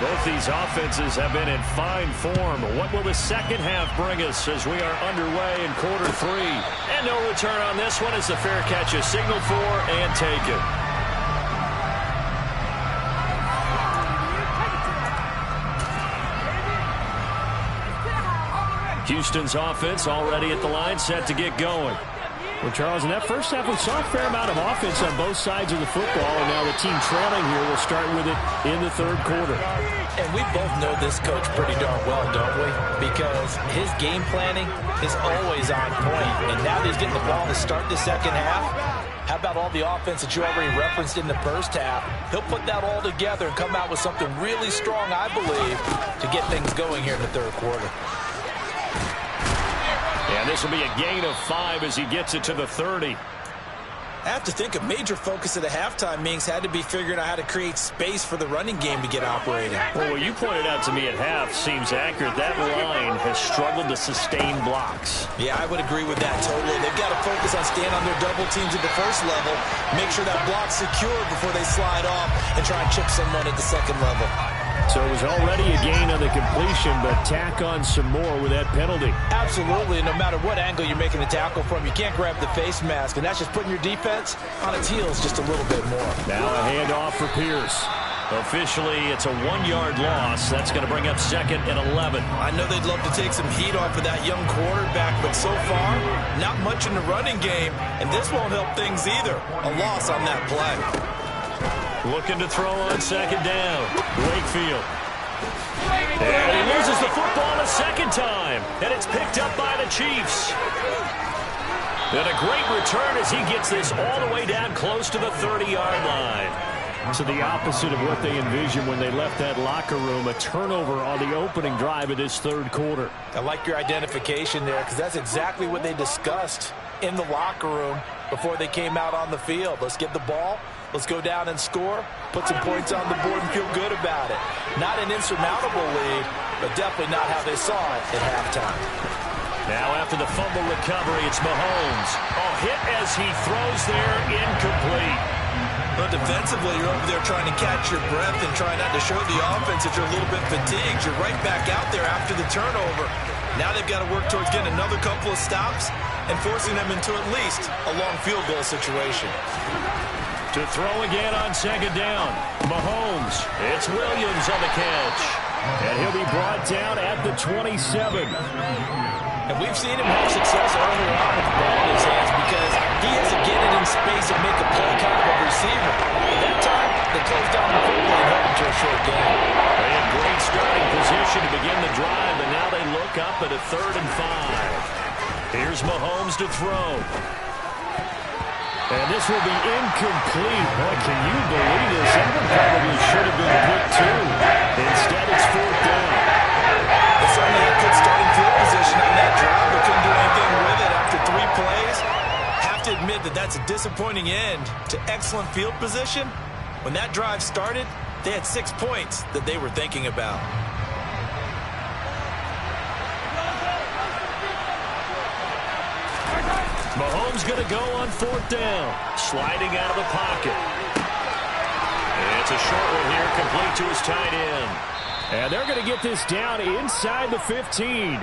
Both these offenses have been in fine form. What will the second half bring us as we are underway in quarter 3? And no return on this one as the fair catch is signaled for and taken. Houston's offense already at the line, set to get going. Well, Charles, in that first half, we saw a fair amount of offense on both sides of the football, and now the team trailing here will start with it in the 3rd quarter. And we both know this coach pretty darn well, don't we? Because his game planning is always on point. And now that he's getting the ball to start the second half, How about all the offense that you already referenced in the first half? He'll put that all together and come out with something really strong, I believe, to get things going here in the third quarter. And this will be a gain of 5 as he gets it to the 30. I have to think a major focus at the halftime means had to be figuring out how to create space for the running game to get operating. Well, what you pointed out to me at half seems accurate. That line has struggled to sustain blocks. Yeah, I would agree with that totally. They've got to focus on staying on their double teams at the first level, make sure that block's secure before they slide off and try and chip someone at the second level. So it was already a gain on the completion, but tack on some more with that penalty. Absolutely. No matter what angle you're making the tackle from, you can't grab the face mask, and that's just putting your defense on its heels just a little bit more. Now a handoff for Pierce. Officially, it's a 1-yard loss. That's going to bring up 2nd and 11. I know they'd love to take some heat off of that young quarterback, but so far, not much in the running game, and this won't help things either. A loss on that play. Looking to throw on 2nd down. Wakefield. And he loses the football a second time. And it's picked up by the Chiefs. And a great return as he gets this all the way down close to the 30-yard line. So the opposite of what they envisioned when they left that locker room, a turnover on the opening drive of this third quarter. I like your identification there because that's exactly what they discussed in the locker room before they came out on the field. Let's get the ball. Let's go down and score, put some points on the board, and feel good about it. Not an insurmountable lead, but definitely not how they saw it at halftime. Now after the fumble recovery, it's Mahomes. Oh, hit as he throws there, incomplete. But defensively, you're over there trying to catch your breath and trying not to show the offense that you're a little bit fatigued. You're right back out there after the turnover. Now they've got to work towards getting another couple of stops and forcing them into at least a long field goal situation. To throw again on 2nd down. Mahomes. It's Williams on the catch. And he'll be brought down at the 27. And we've seen him have success earlier on with the ball in his hands because he has to get it in space and make a play kind of a receiver. At that time, they closed down the quickly and held him to a short game. They had great starting position to begin the drive, and now they look up at a 3rd and 5. Here's Mahomes to throw. And this will be incomplete. Boy, can you believe this? That one probably should have been picked too. Instead, it's 4th down. They certainly had good starting field position on that drive, but couldn't do anything with it after 3 plays. Have to admit that that's a disappointing end to excellent field position. When that drive started, they had 6 points that they were thinking about. Mahomes going to go on 4th down. Sliding out of the pocket. And it's a short one here, complete to his tight end. And they're going to get this down inside the 15.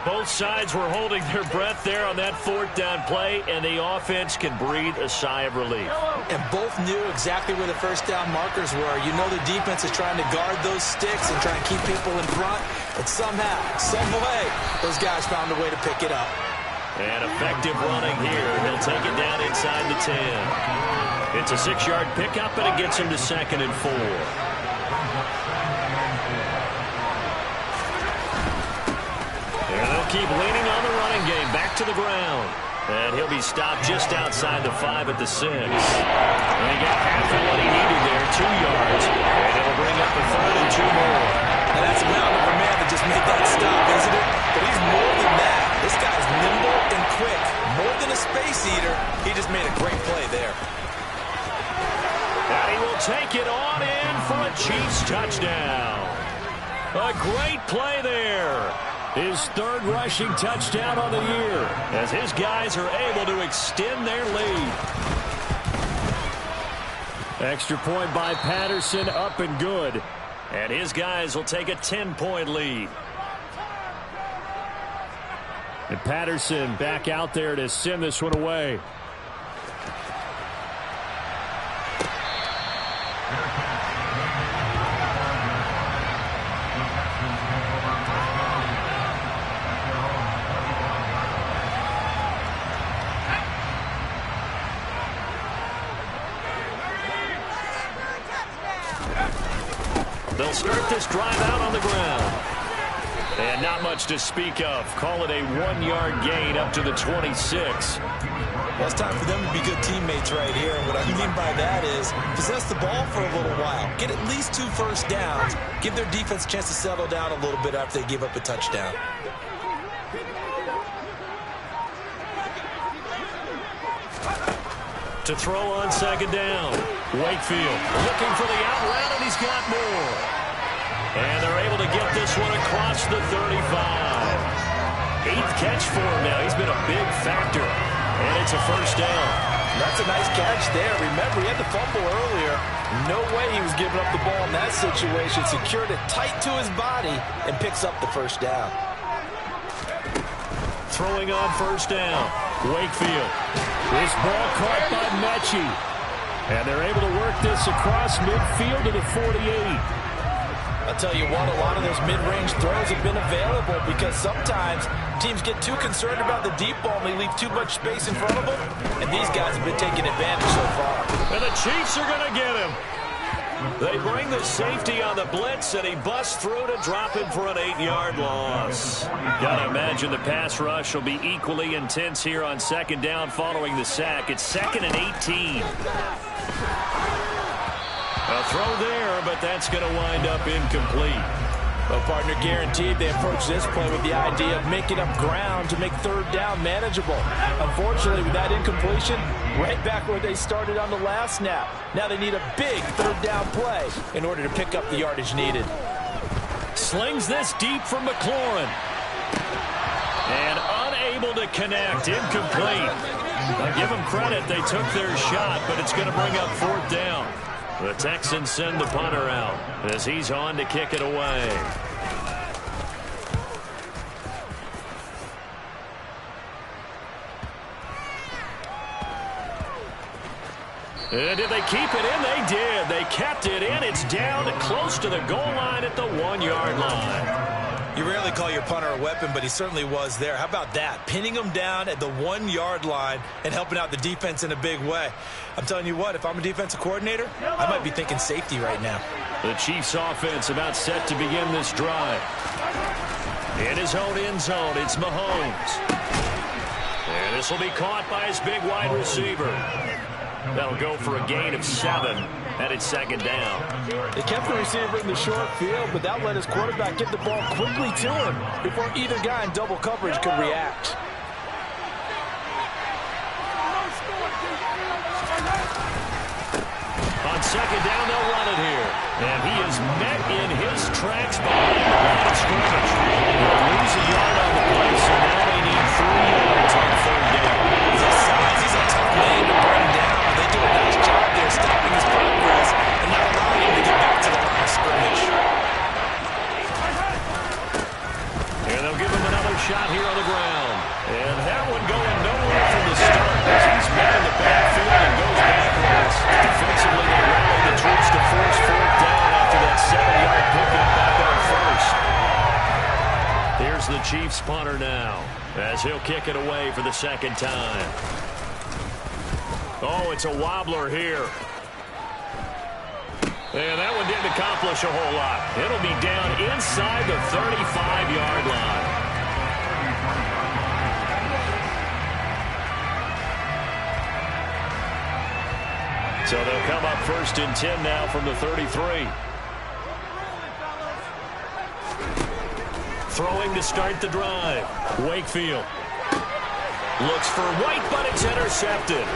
Both sides were holding their breath there on that 4th down play, and the offense can breathe a sigh of relief. And both knew exactly where the first down markers were. You know the defense is trying to guard those sticks and try and keep people in front, but somehow, some way, those guys found a way to pick it up. And effective running here. He'll take it down inside the 10. It's a 6-yard pickup, and it gets him to 2nd and 4. And they'll keep leaning on the running game. Back to the ground. And he'll be stopped just outside the 5 at the 6. And he got half of what he needed there, 2 yards. And it'll bring up a 3rd and 2 more. And that's a mountain of a man that just made that stop, isn't it? But he's more than that. This guy's nimble and quick. More than a space eater, he just made a great play there. And he will take it on in for a Chiefs touchdown. A great play there. His 3rd rushing touchdown on the year as his guys are able to extend their lead. Extra point by Patterson, up and good. And his guys will take a 10-point lead. And Patterson back out there to send this one away. They'll start this drive out on the ground. And not much to speak of. Call it a 1-yard gain up to the 26. Well, it's time for them to be good teammates right here. And what I mean by that is possess the ball for a little while. Get at least 2 first downs. Give their defense a chance to settle down a little bit after they give up a touchdown. To throw on second down. Wakefield looking for the out route, and he's got more. And they're able to get this one across the 35. 8th catch for him now. He's been a big factor. And it's a first down. That's a nice catch there. Remember, he had the fumble earlier. No way he was giving up the ball in that situation. Secured it tight to his body and picks up the first down. Throwing on first down. Wakefield. This ball caught by Mechie. And they're able to work this across midfield to the 48. I'll tell you what, a lot of those mid-range throws have been available because sometimes teams get too concerned about the deep ball and they leave too much space in front of them. And these guys have been taking advantage so far. And the Chiefs are going to get him. They bring the safety on the blitz, and he busts through to drop him for an 8-yard loss. Gotta imagine the pass rush will be equally intense here on second down following the sack. It's 2nd and 18. A throw there, but that's going to wind up incomplete. Well, partner, guaranteed they approach this play with the idea of making up ground to make third down manageable. Unfortunately, with that incompletion, right back where they started on the last snap. Now they need a big third down play in order to pick up the yardage needed. Slings this deep for McLaurin. And unable to connect. Incomplete. I give them credit. They took their shot, but it's going to bring up 4th down. The Texans send the punter out as he's on to kick it away. And did they keep it in? They did. They kept it in. It's down close to the goal line at the 1-yard line. You rarely call your punter a weapon, but he certainly was there. How about that? Pinning him down at the 1-yard line and helping out the defense in a big way. I'm telling you what, if I'm a defensive coordinator, I might be thinking safety right now. The Chiefs offense about set to begin this drive. In his own end zone, it's Mahomes. And this will be caught by his big wide receiver. That'll go for a gain of 7. And it's second down. They kept the receiver in the short field, but that let his quarterback get the ball quickly to him before either guy in double coverage could react. On second down, they'll run it here. And he is met in his tracks behind the line of scrimmage. They'll lose a yard on the play, so now they need 3 yards on 3rd down. He's a size. He's a tough man to bring down. They do a nice job there stopping his progress and not allowing him to get back to the line of scrimmage. And they'll give him another shot here on the ground. And that one going nowhere from the start as he's met in the backfield and goes backwards. Defensively, they rally the troops to force 4th down after that 7-yard pickup back on 1st. Here's the Chiefs punter now as he'll kick it away for the 2nd time. Oh, it's a wobbler here. And that one didn't accomplish a whole lot. It'll be down inside the 35-yard line. So they'll come up 1st and 10 now from the 33. Throwing to start the drive. Wakefield looks for White, but it's intercepted.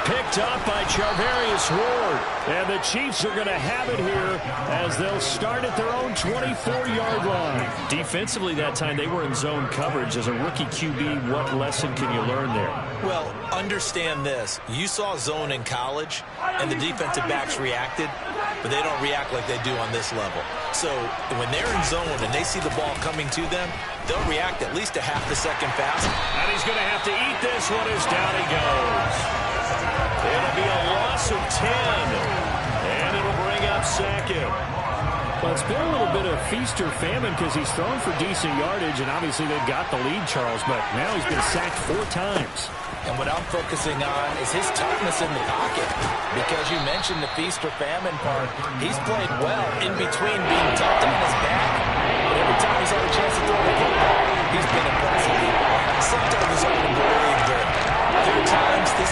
Picked up by Charvarius Ward. And the Chiefs are going to have it here as they'll start at their own 24-yard line. Defensively that time, they were in zone coverage. As a rookie QB, what lesson can you learn there? Well, understand this. You saw zone in college, and the defensive backs reacted, but they don't react like they do on this level. So when they're in zone and they see the ball coming to them, they'll react at least a half a second faster. And he's going to have to eat this one as down he goes. It'll be a loss of 10. And it'll bring up 2nd. Well, it's been a little bit of feast or famine because he's thrown for decent yardage, and obviously they've got the lead, Charles, but now he's been sacked 4 times. And what I'm focusing on is his toughness in the pocket. Because you mentioned the feast or famine part. He's played well in between being tucked on his back. But every time he's had a chance to throw the football, he's been impressive. Sometimes it's hard to believe that there are times this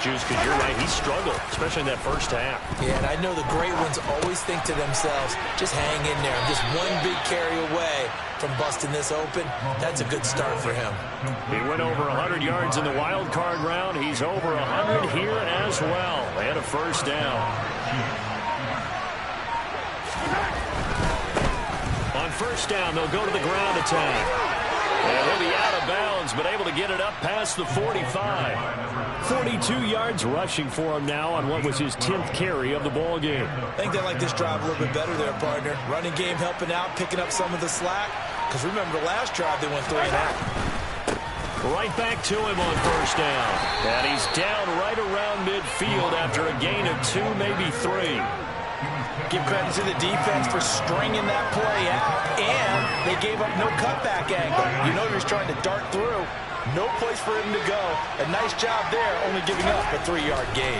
Juice, because you're right, he struggled, especially in that first half. Yeah, and I know the great ones always think to themselves, just hang in there. Just one big carry away from busting this open. That's a good start for him. He went over 100 yards in the wild card round. He's over 100 here as well. And a first down. On first down, they'll go to the ground attack. And he'll be out of bounds, but able to get it up past the 45. 42 yards rushing for him now on what was his 10th carry of the ball game. I think they like this drive a little bit better there, partner. Running game helping out, picking up some of the slack. Because remember, the last drive they went 3 and out. Right back to him on first down. And he's down right around midfield after a gain of 2, maybe 3. Give credit to the defense for stringing that play out, and they gave up no cutback angle. You know he was trying to dart through. No place for him to go. A nice job there, only giving up a 3-yard gain.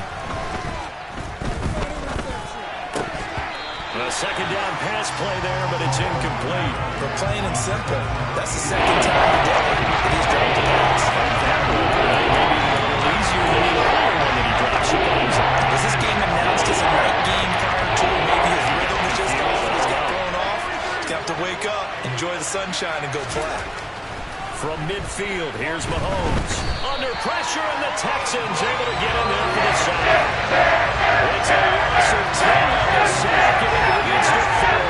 A second down pass play there, but it's incomplete. For plain and simple, that's the second time today that he's dropped a pass. That will maybe a little easier than the earlier one that he dropped. Was this game announced as a night game prior to? Maybe his rhythm was just off and he's got thrown off. He's got to wake up, enjoy the sunshine, and go play. From midfield, here's Mahomes. Under pressure, and the Texans able to get in there for the sack. It's a loss of 10 on the sack, and it leads to 4.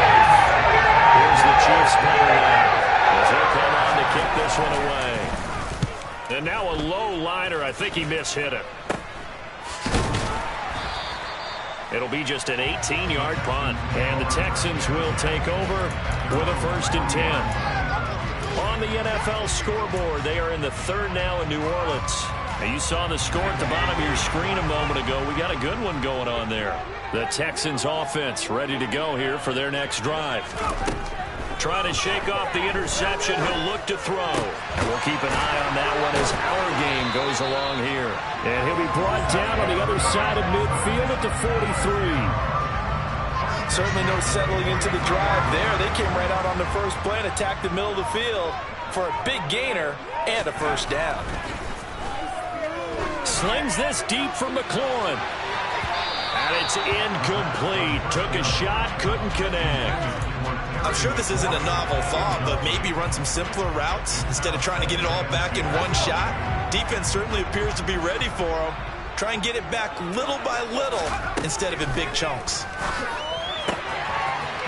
Here's the Chiefs player now as they come on to kick this one away. And now a low liner. I think he mishit it. It'll be just an 18-yard punt, and the Texans will take over with a 1st and 10. On the NFL scoreboard, they are in the 3rd now in New Orleans. And you saw the score at the bottom of your screen a moment ago. We got a good one going on there. The Texans offense ready to go here for their next drive. Trying to shake off the interception. He'll look to throw. And we'll keep an eye on that one as our game goes along here. And he'll be brought down on the other side of midfield at the 43. Certainly no settling into the drive there. They came right out on the first play and attacked the middle of the field for a big gainer and a first down. Slings this deep from McLaurin. And it's incomplete. Took a shot, couldn't connect. I'm sure this isn't a novel thought, but maybe run some simpler routes instead of trying to get it all back in one shot. Defense certainly appears to be ready for him. Try and get it back little by little instead of in big chunks.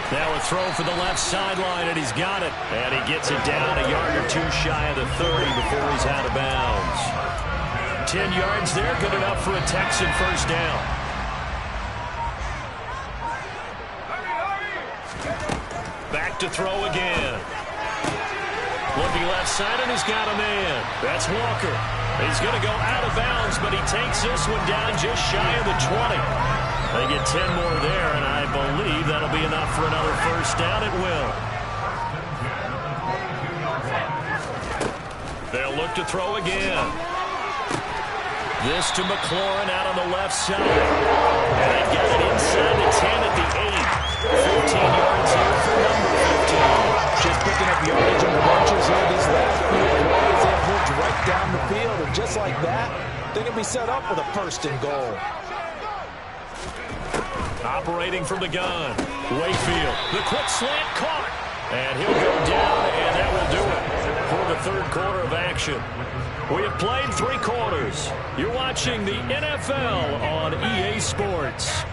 Now a throw for the left sideline, and he's got it. And he gets it down a yard or 2 shy of the 30 before he's out of bounds. 10 yards there, good enough for a Texan first down. Back to throw again. Looking left side, and he's got a man. That's Walker. He's going to go out of bounds, but he takes this one down just shy of the 20. They get 10 more there, and I believe that'll be enough for another first down. It will. They'll look to throw again. This to McLaurin out on the left side. And they've got it inside the 10 at the 8. 15 yards here for number 15. Just picking up yardage in the bunches here. These last few plays, they moved right down the field. And just like that, they're going to be set up with a 1st and goal. Operating from the gun. Wakefield. The quick slant caught. And he'll go down, and that will do it for the 3rd quarter of action. We have played 3 quarters. You're watching the NFL on EA Sports.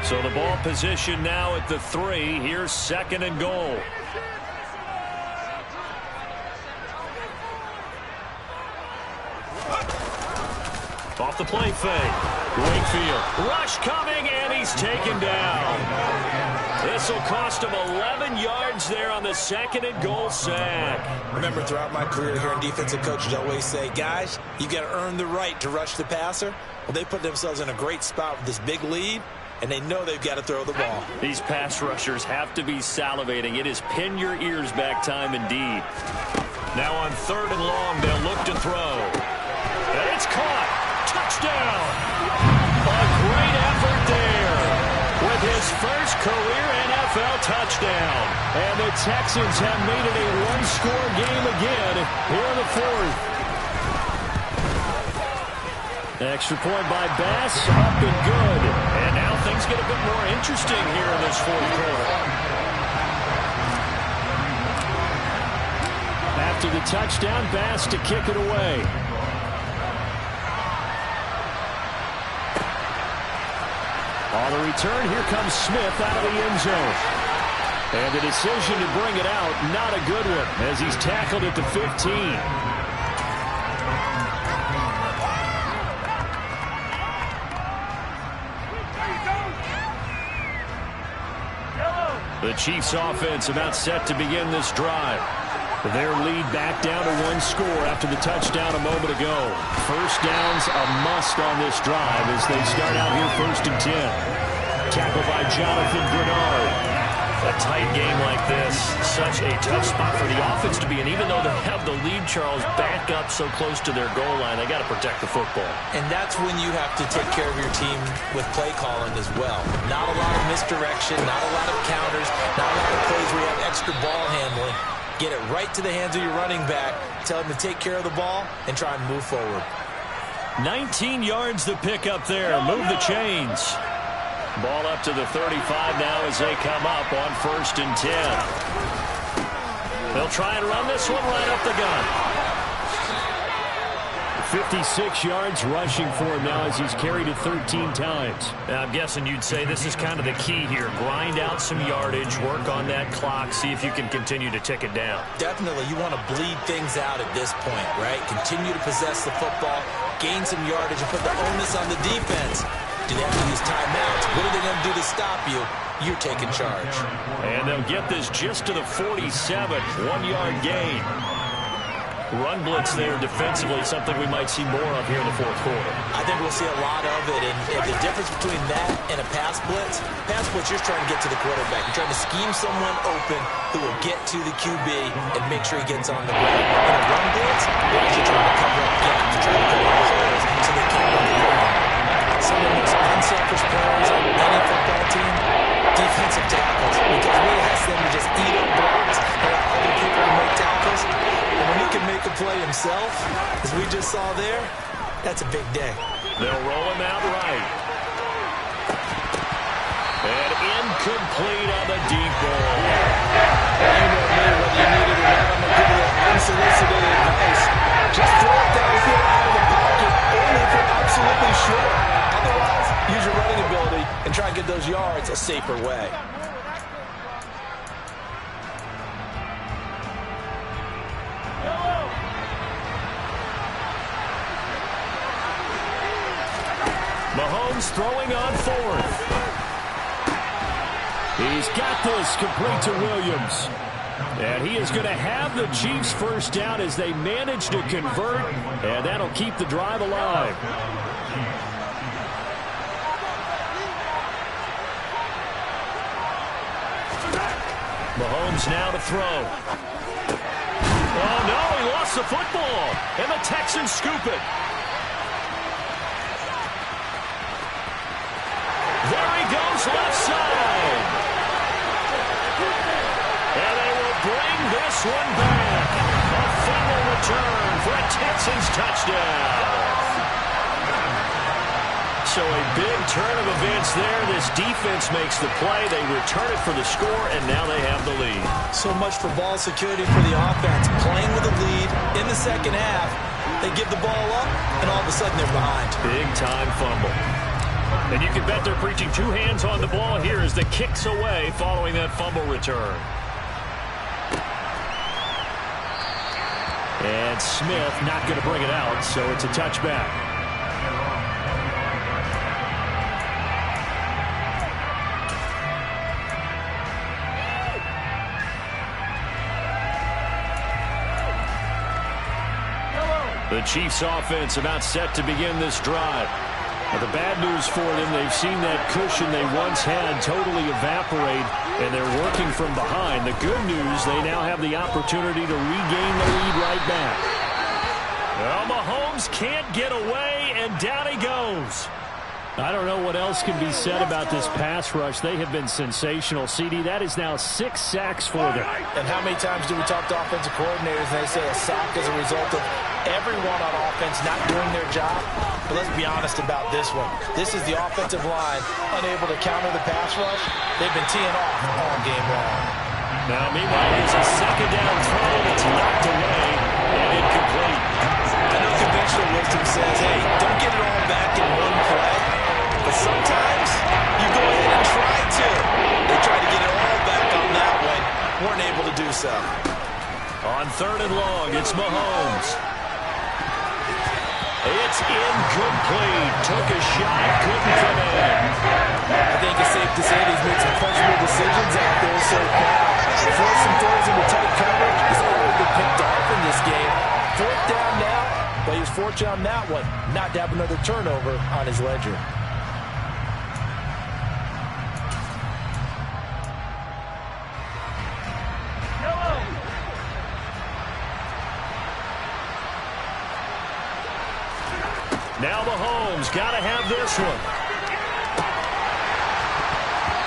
So the ball position now at the 3. Here's 2nd and goal. Off the play fake. Wakefield. Rush coming, and he's taken down. This will cost him 11 yards there on the 2nd and goal sack. Remember, throughout my career here in defensive coaches always say, guys, you got to earn the right to rush the passer. Well, they put themselves in a great spot with this big lead, and they know they've got to throw the ball. These pass rushers have to be salivating. It is pin your ears back time indeed. Now on 3rd and long, they'll look to throw. And it's caught. Touchdown. A great effort there. his first career NFL touchdown. And the Texans have made it a one-score game again here in the fourth. Extra point by Bass, up and good. And now things get a bit more interesting here in this fourth quarter. After the touchdown, Bass to kick it away. On the return, here comes Smith out of the end zone. And the decision to bring it out, not a good one, as he's tackled at the 15. The Chiefs offense about set to begin this drive. Their lead back down to one score after the touchdown a moment ago. First down's a must on this drive as they start out here 1st and 10. Tackled by Jonathan Grenard. A tight game like this, such a tough spot for the offense to be in. Even though they have the lead, Charles, back up so close to their goal line, they got to protect the football. And that's when you have to take care of your team with play calling as well. Not a lot of misdirection, not a lot of counters, not a lot of plays where you have extra ball handling. Get it right to the hands of your running back, tell him to take care of the ball, and try and move forward. 19 yards to pick up there. Move the chains. Ball up to the 35 now as they come up on 1st and 10. They'll try and run this one right up the gun. 56 yards rushing for him now as he's carried it 13 times. Now, I'm guessing you'd say this is kind of the key here. Grind out some yardage, work on that clock, see if you can continue to tick it down. Definitely, you want to bleed things out at this point, right? Continue to possess the football, gain some yardage, and put the onus on the defense. Do they have to use timeouts? What are they going to do to stop you? You're taking charge. And they'll get this just to the 47, 1-yard gain. Run blitz there defensively, something we might see more of here in the fourth quarter. I think we'll see a lot of it. And the difference between that and a pass blitz, you're trying to get to the quarterback. You're trying to scheme someone open who will get to the QB and make sure he gets on the ground. In a run blitz, you're actually trying to cover up gaps. You're trying to cover up holes so they can't run the ball. Some of the most unselfish players on any football team, defensive tackles, because what it has them to just eat up blocks and allow other people to make tackles. And when he can make a play himself, as we just saw there, that's a big day. They'll roll him out right. And incomplete on the deep ball. You know me, whether you need it or not, I'm going to give you that unsolicited advice. Just throw it downfield out of the pocket, only if you're absolutely sure. Otherwise, use your running ability and try and get those yards a safer way. Mahomes throwing on 4th. He's got this complete to Williams. And he is going to have the Chiefs first down as they manage to convert, and that'll keep the drive alive. Mahomes now to throw. Oh, no, he lost the football, and the Texans scoop it. There he goes, left side. And they will bring this one back. A fumble return for a Texans touchdown. So a big turn of events there. This defense makes the play. They return it for the score, and now they have the lead. So much for ball security for the offense. Playing with a lead in the second half. They give the ball up, and all of a sudden they're behind. Big-time fumble. And you can bet they're preaching two hands on the ball here as the kick's away following that fumble return. And Smith not going to bring it out, so it's a touchback. The Chiefs offense about set to begin this drive. Now, the bad news for them, they've seen that cushion they once had totally evaporate, and they're working from behind. The good news, they now have the opportunity to regain the lead right back. Well, Mahomes can't get away, and down he goes. I don't know what else can be said about this pass rush. They have been sensational. CD, that is now 6 sacks for them. And how many times do we talk to offensive coordinators and they say a sack is a result of everyone on offense not doing their job? But let's be honest about this one. This is the offensive line unable to counter the pass rush. They've been teeing off all game long. Now, meanwhile, here's a second down throw that's knocked away and incomplete. I know conventional wisdom says, hey, don't get it all back in one play. But sometimes you go ahead and try to. They tried to get it all back on that one. Weren't able to do so. On 3rd and long, it's Mahomes. It's incomplete. Took a shot, couldn't come in. I think it's safe to say he's made some questionable decisions out there so far. Forced some throws into tight coverage. He's already been picked off in this game. 4th down now, but he was fortunate on that one not to have another turnover on his ledger. Now Mahomes got to have this one.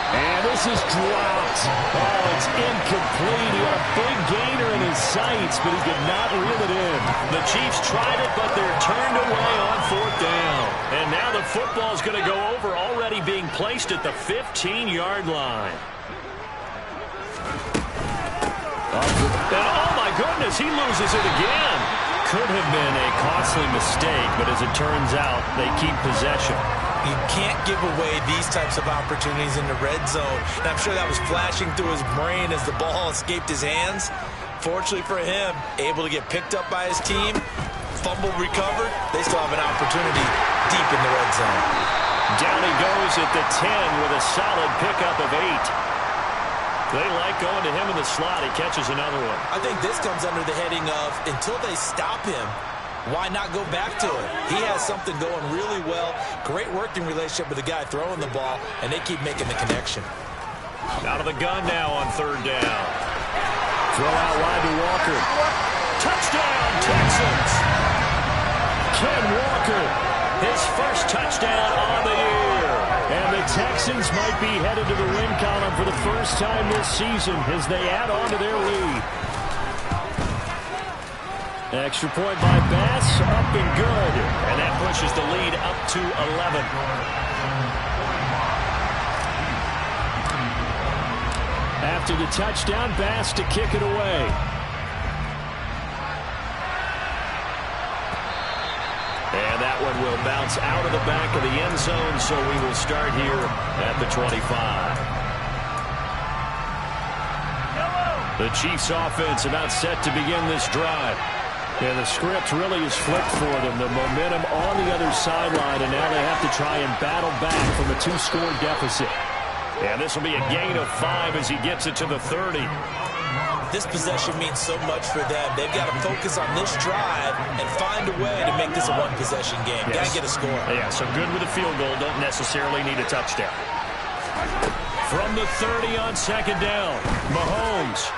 And this is dropped. Oh, it's incomplete. He had a big gainer in his sights, but he could not reel it in. The Chiefs tried it, but they're turned away on 4th down. And now the football's going to go over, already being placed at the 15-yard line. And oh, my goodness, he loses it again. Could have been a costly mistake, but as it turns out, they keep possession. You can't give away these types of opportunities in the red zone. And I'm sure that was flashing through his brain as the ball escaped his hands. Fortunately for him, able to get picked up by his team, fumble recovered. They still have an opportunity deep in the red zone. Down he goes at the 10 with a solid pickup of 8. They like going to him in the slot. He catches another one. I think this comes under the heading of, until they stop him, why not go back to it? He has something going really well. Great working relationship with the guy throwing the ball, and they keep making the connection. Out of the gun now on 3rd down. Throw out wide to Walker. Touchdown, Texans! Ken Walker, his first touchdown on the year. And the Texans might be headed to the win column for the first time this season as they add on to their lead. Extra point by Bass, up and good. And that pushes the lead up to 11. After the touchdown, Bass to kick it away. And that one will bounce out of the back of the end zone, so we will start here at the 25. The Chiefs offense about set to begin this drive. Yeah, the script really is flipped for them. The momentum on the other sideline, and now they have to try and battle back from a 2-score deficit. And this will be a gain of 5 as he gets it to the 30. This possession means so much for them. They've got to focus on this drive and find a way to make this a one-possession game. Yes. Got to get a score. Yeah, so good with a field goal. Don't necessarily need a touchdown. From the 30 on 2nd down, Mahomes.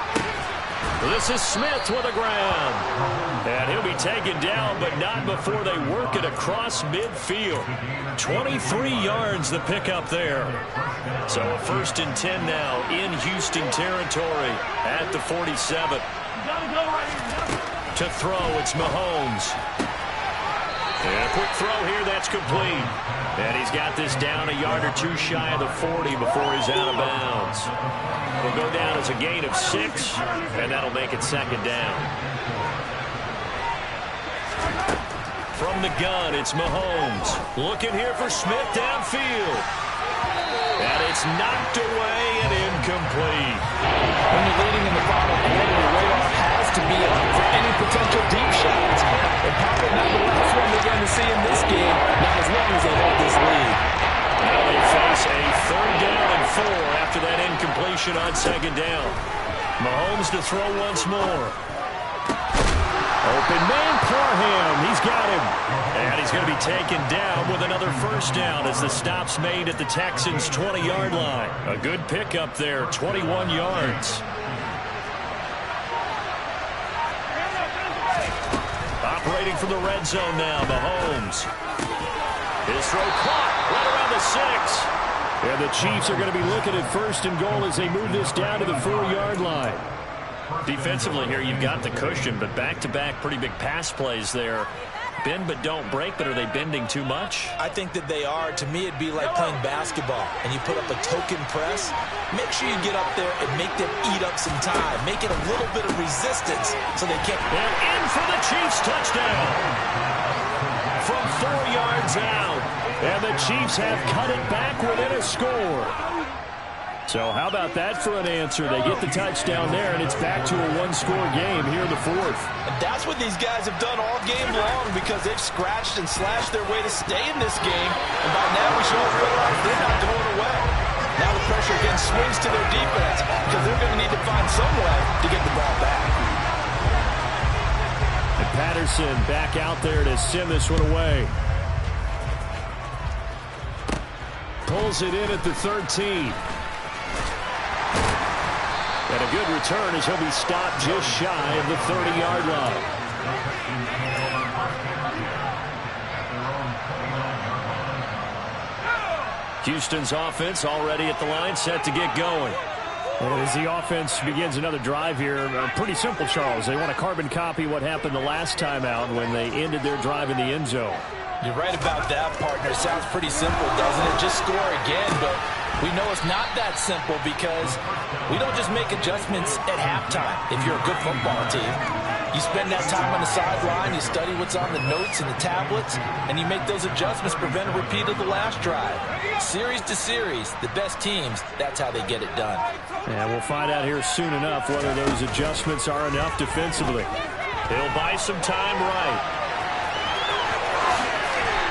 This is Smith with a grab. And he'll be taken down, but not before they work it across midfield. 23 yards the pickup there. So a 1st and 10 now in Houston territory at the 47. To throw, it's Mahomes. And a quick throw here, that's complete. And he's got this down a yard or 2 shy of the 40 before he's out of bounds. Will go down as a gain of 6, and that'll make it 2nd down. From the gun, it's Mahomes. Looking here for Smith downfield. And it's knocked away and incomplete. When you're leading in the final quarter, your radar has to be up for any potential deep shots. And probably not the last one they're going to see in this game, not as long as they hold this lead. Now they face a 3rd down and 4 after that incompletion on 2nd down. Mahomes to throw once more. Open man, Parham. He's got him. And he's going to be taken down with another 1st down as the stop's made at the Texans' 20-yard line. A good pickup there, 21 yards. Operating from the red zone now, Mahomes. His throw caught right around the 6. And the Chiefs are going to be looking at 1st and goal as they move this down to the 4-yard line. Defensively here, you've got the cushion, but back-to-back pretty big pass plays there. Bend but don't break, but are they bending too much? I think that they are. To me, it'd be like playing basketball, and you put up a token press. Make sure you get up there and make them eat up some time. Make it a little bit of resistance so they can't. And in for the Chiefs touchdown. From 4 yards out. And the Chiefs have cut it back within a score. So how about that for an answer? They get the touchdown there, and it's back to a 1-score game here in the 4th. And that's what these guys have done all game long because they've scratched and slashed their way to stay in this game. And by now we should all realize they're not going away. Now the pressure again swings to their defense because they're going to need to find some way to get the ball back. And Patterson back out there to send this one away. Pulls it in at the 13. And a good return as he'll be stopped just shy of the 30-yard line. Houston's offense already at the line, set to get going. And as the offense begins another drive here, pretty simple, Charles. They want to carbon copy what happened the last time out when they ended their drive in the end zone. You're right about that, partner. Sounds pretty simple, doesn't it? Just score again, but we know it's not that simple because we don't just make adjustments at halftime if you're a good football team. You spend that time on the sideline, you study what's on the notes and the tablets, and you make those adjustments, prevent a repeat of the last drive. Series to series, the best teams, that's how they get it done. And we'll find out here soon enough whether those adjustments are enough defensively. He'll buy some time right.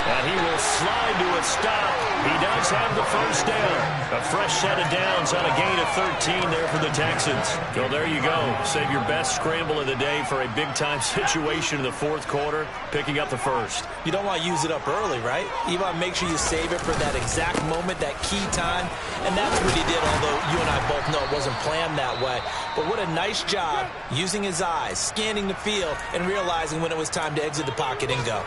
And he will slide to a stop. He does have the first down. A fresh set of downs on a gain of 13 there for the Texans. Well, there you go. Save your best scramble of the day for a big-time situation in the 4th quarter, picking up the first. You don't want to use it up early, right? You want to make sure you save it for that exact moment, that key time. And that's what he did, although you and I both know it wasn't planned that way. But what a nice job using his eyes, scanning the field, and realizing when it was time to exit the pocket and go.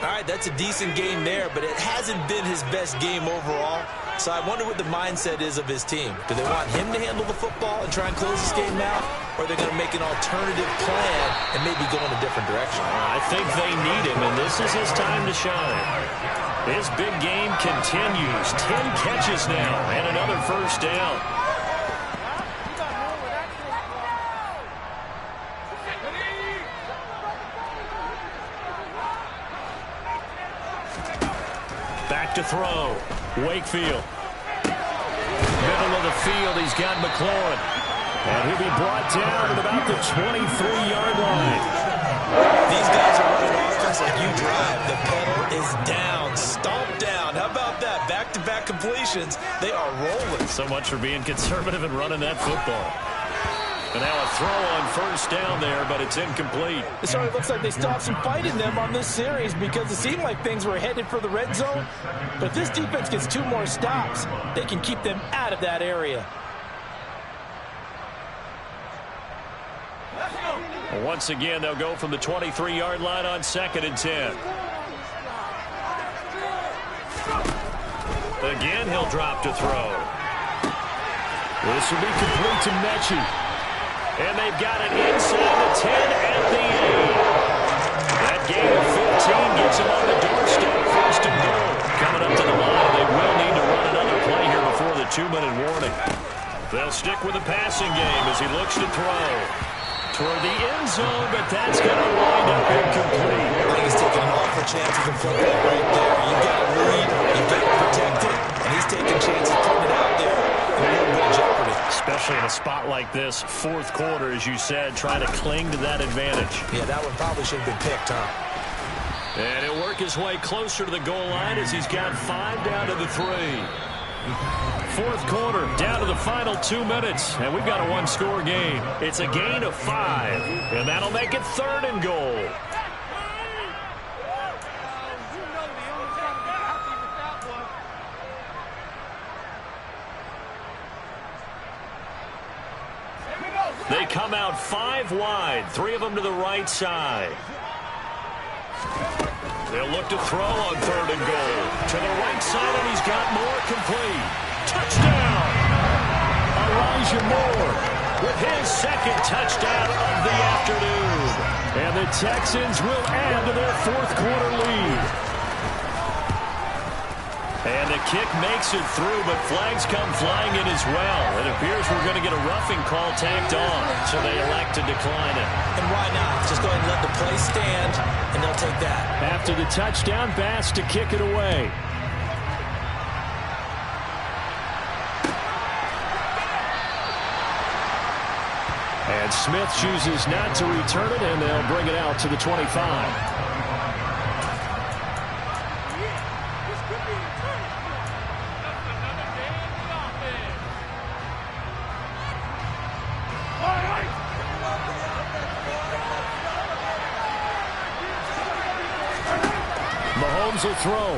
All right, that's a decent game there, but it hasn't been his best game overall. So I wonder what the mindset is of his team. Do they want him to handle the football and try and close this game out? Or are they going to make an alternative plan and maybe go in a different direction? I think they need him, and this is his time to shine. His big game continues. 10 catches now and another first down. Back to throw. Wakefield. Middle of the field, he's got McLaurin. And he'll be brought down at about the 23-yard line. These guys are running offense like you drive. The pedal is down, stomped down. How about that? Back-to-back completions. They are rolling. So much for being conservative and running that football. And now a throw on first down there, but it's incomplete. It certainly looks like they stopped some fight in them on this series because it seemed like things were headed for the red zone. But if this defense gets 2 more stops, they can keep them out of that area. Well, once again, they'll go from the 23-yard line on 2nd and 10. Again, he'll drop to throw. This will be complete to Mechie. And they've got it inside the 10 at the 8. That gain of 15 gets them on the doorstep. 1st and goal. Coming up to the line, they will need to run another play here before the 2-minute warning. They'll stick with the passing game as he looks to throw. Toward the end zone, but that's going to wind up incomplete. I think he's taking an awful chance of the football right there. You've got to lead, you've got to protect it, and he's taking chances putting it out there in a little bit of jeopardy. Especially in a spot like this, 4th quarter, as you said, trying to cling to that advantage. Yeah, that one probably should have been picked, huh? And he'll work his way closer to the goal line as he's got 5 down to the 3. 4th quarter, down to the final 2 minutes, and we've got a 1-score game. It's a gain of 5, and that'll make it 3rd and goal. They come out 5 wide, 3 of them to the right side. They'll look to throw on 3rd and goal. To the right side, and he's got Moore complete. Touchdown! Elijah Moore with his 2nd touchdown of the afternoon. And the Texans will add to their 4th quarter lead. And the kick makes it through, but flags come flying in as well. It appears we're going to get a roughing call tacked on, so they elect to decline it. And why not? Just go ahead and let the play stand, and they'll take that. After the touchdown, Bass to kick it away. And Smith chooses not to return it, and they'll bring it out to the 25. Mahomes will throw.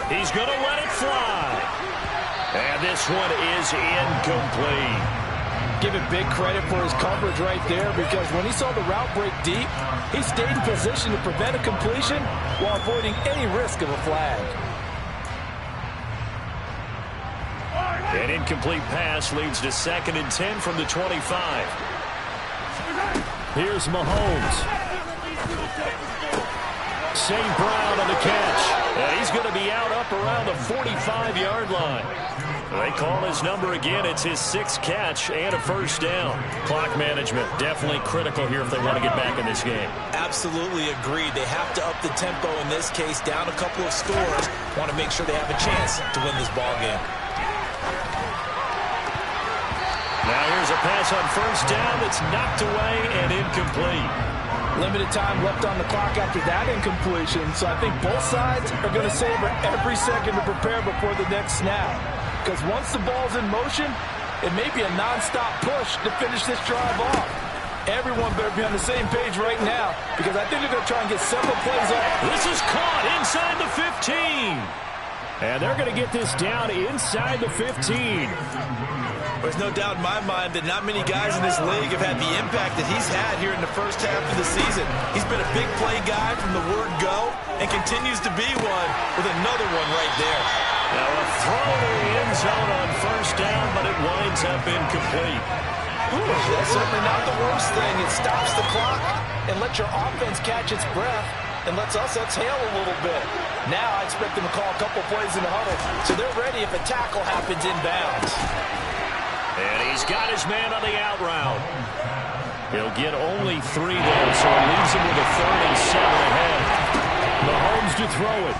He's going to let it fly. And this one is incomplete. Give him big credit for his coverage right there, because when he saw the route break deep, he stayed in position to prevent a completion while avoiding any risk of a flag. An incomplete pass leads to 2nd and 10 from the 25. Here's Mahomes. St. Brown on the catch. And he's going to be out up around the 45-yard line. They call his number again. It's his 6th catch and a 1st down. Clock management definitely critical here if they want to get back in this game. Absolutely agreed. They have to up the tempo in this case, down a couple of scores. Want to make sure they have a chance to win this ball game. Now here's a pass on 1st down that's knocked away and incomplete. Limited time left on the clock after that incompletion, so I think both sides are going to savor every second to prepare before the next snap. Because once the ball's in motion, it may be a nonstop push to finish this drive off. Everyone better be on the same page right now, because I think they're going to try and get several plays off. This is caught inside the 15. And they're going to get this down inside the 15. There's no doubt in my mind that not many guys in this league have had the impact that he's had here in the first half of the season. He's been a big play guy from the word go and continues to be one with another one right there. Now a throw to the end zone on 1st down, but it winds up incomplete. Ooh, that's certainly not the worst thing. It stops the clock and lets your offense catch its breath and lets us exhale a little bit. Now I expect them to call a couple plays in the huddle, so they're ready if a tackle happens inbounds. And he's got his man on the out route. He'll get only 3 there, so it leaves him with a 3rd and 7 ahead. Mahomes to throw it.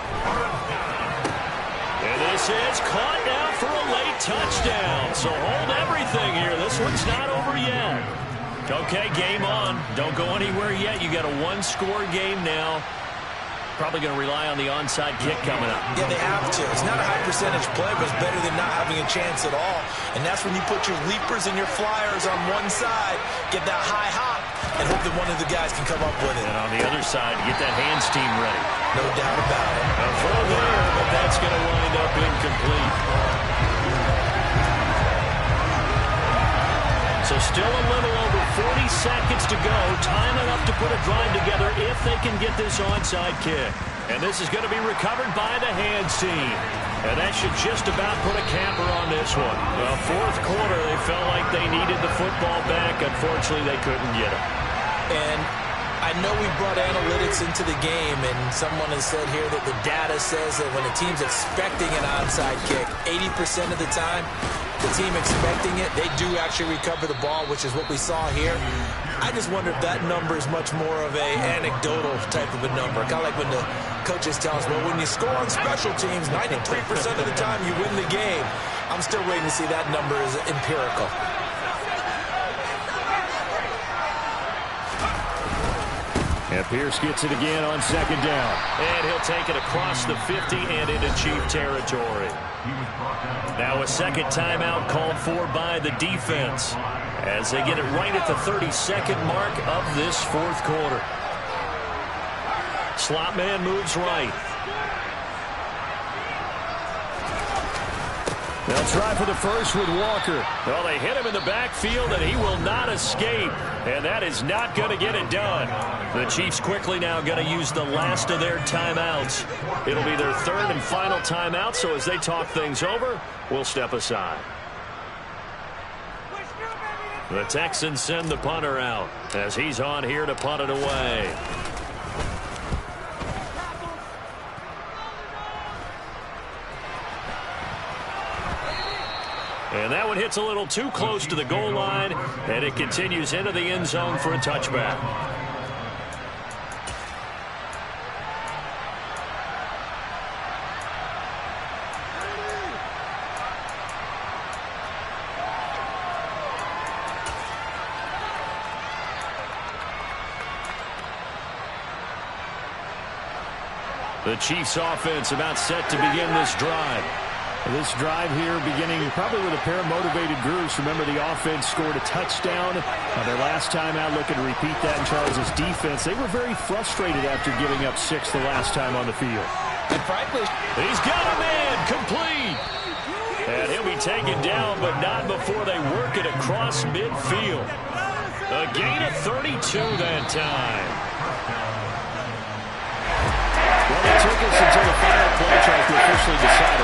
And this is caught now for a late touchdown. So hold everything here. This one's not over yet. Okay, game on. Don't go anywhere yet. You got a 1-score game now. Probably going to rely on the onside kick coming up. Yeah, they have to. It's not a high percentage play, but it's better than not having a chance at all. And that's when you put your leapers and your flyers on one side, get that high hop, and hope that one of the guys can come up with it. And on the other side, get that hands team ready. No doubt about it. A throw there, but that's going to wind up incomplete. So still a little over 40 seconds to go. Time enough to put a drive together if they can get this onside kick. And this is going to be recovered by the hands team. And that should just about put a capper on this one. Well, 4th quarter, they felt like they needed the football back. Unfortunately, they couldn't get it. And I know we brought analytics into the game, and someone has said here that the data says that when a team's expecting an onside kick, 80% of the time, the team expecting it, they do actually recover the ball, which is what we saw here. I just wonder if that number is much more of a anecdotal type of a number. Kind of like when the coaches tell us, well, when you score on special teams, 93% of the time you win the game. I'm still waiting to see that number is empirical. And Pierce gets it again on 2nd down. And he'll take it across the 50 and into Chief territory. Now a 2nd timeout called for by the defense as they get it right at the 32nd mark of this 4th quarter. Slot man moves right. They'll try for the first with Walker. Well, they hit him in the backfield, and he will not escape. And that is not going to get it done. The Chiefs quickly now going to use the last of their timeouts. It'll be their third and final timeout, so as they talk things over, we'll step aside. The Texans send the punter out as he's on here to punt it away. And that one hits a little too close to the goal line, and it continues into the end zone for a touchback. The Chiefs offense about set to begin this drive. This drive here beginning probably with a pair of motivated groups. Remember, the offense scored a touchdown their last time out, looking to repeat that in Charles' defense. They were very frustrated after giving up 6 the last time on the field. And frankly, he's got a man complete. And he'll be taken down, but not before they work it across midfield. A gain of 32 that time. Well, it took us until the final play tries to officially decide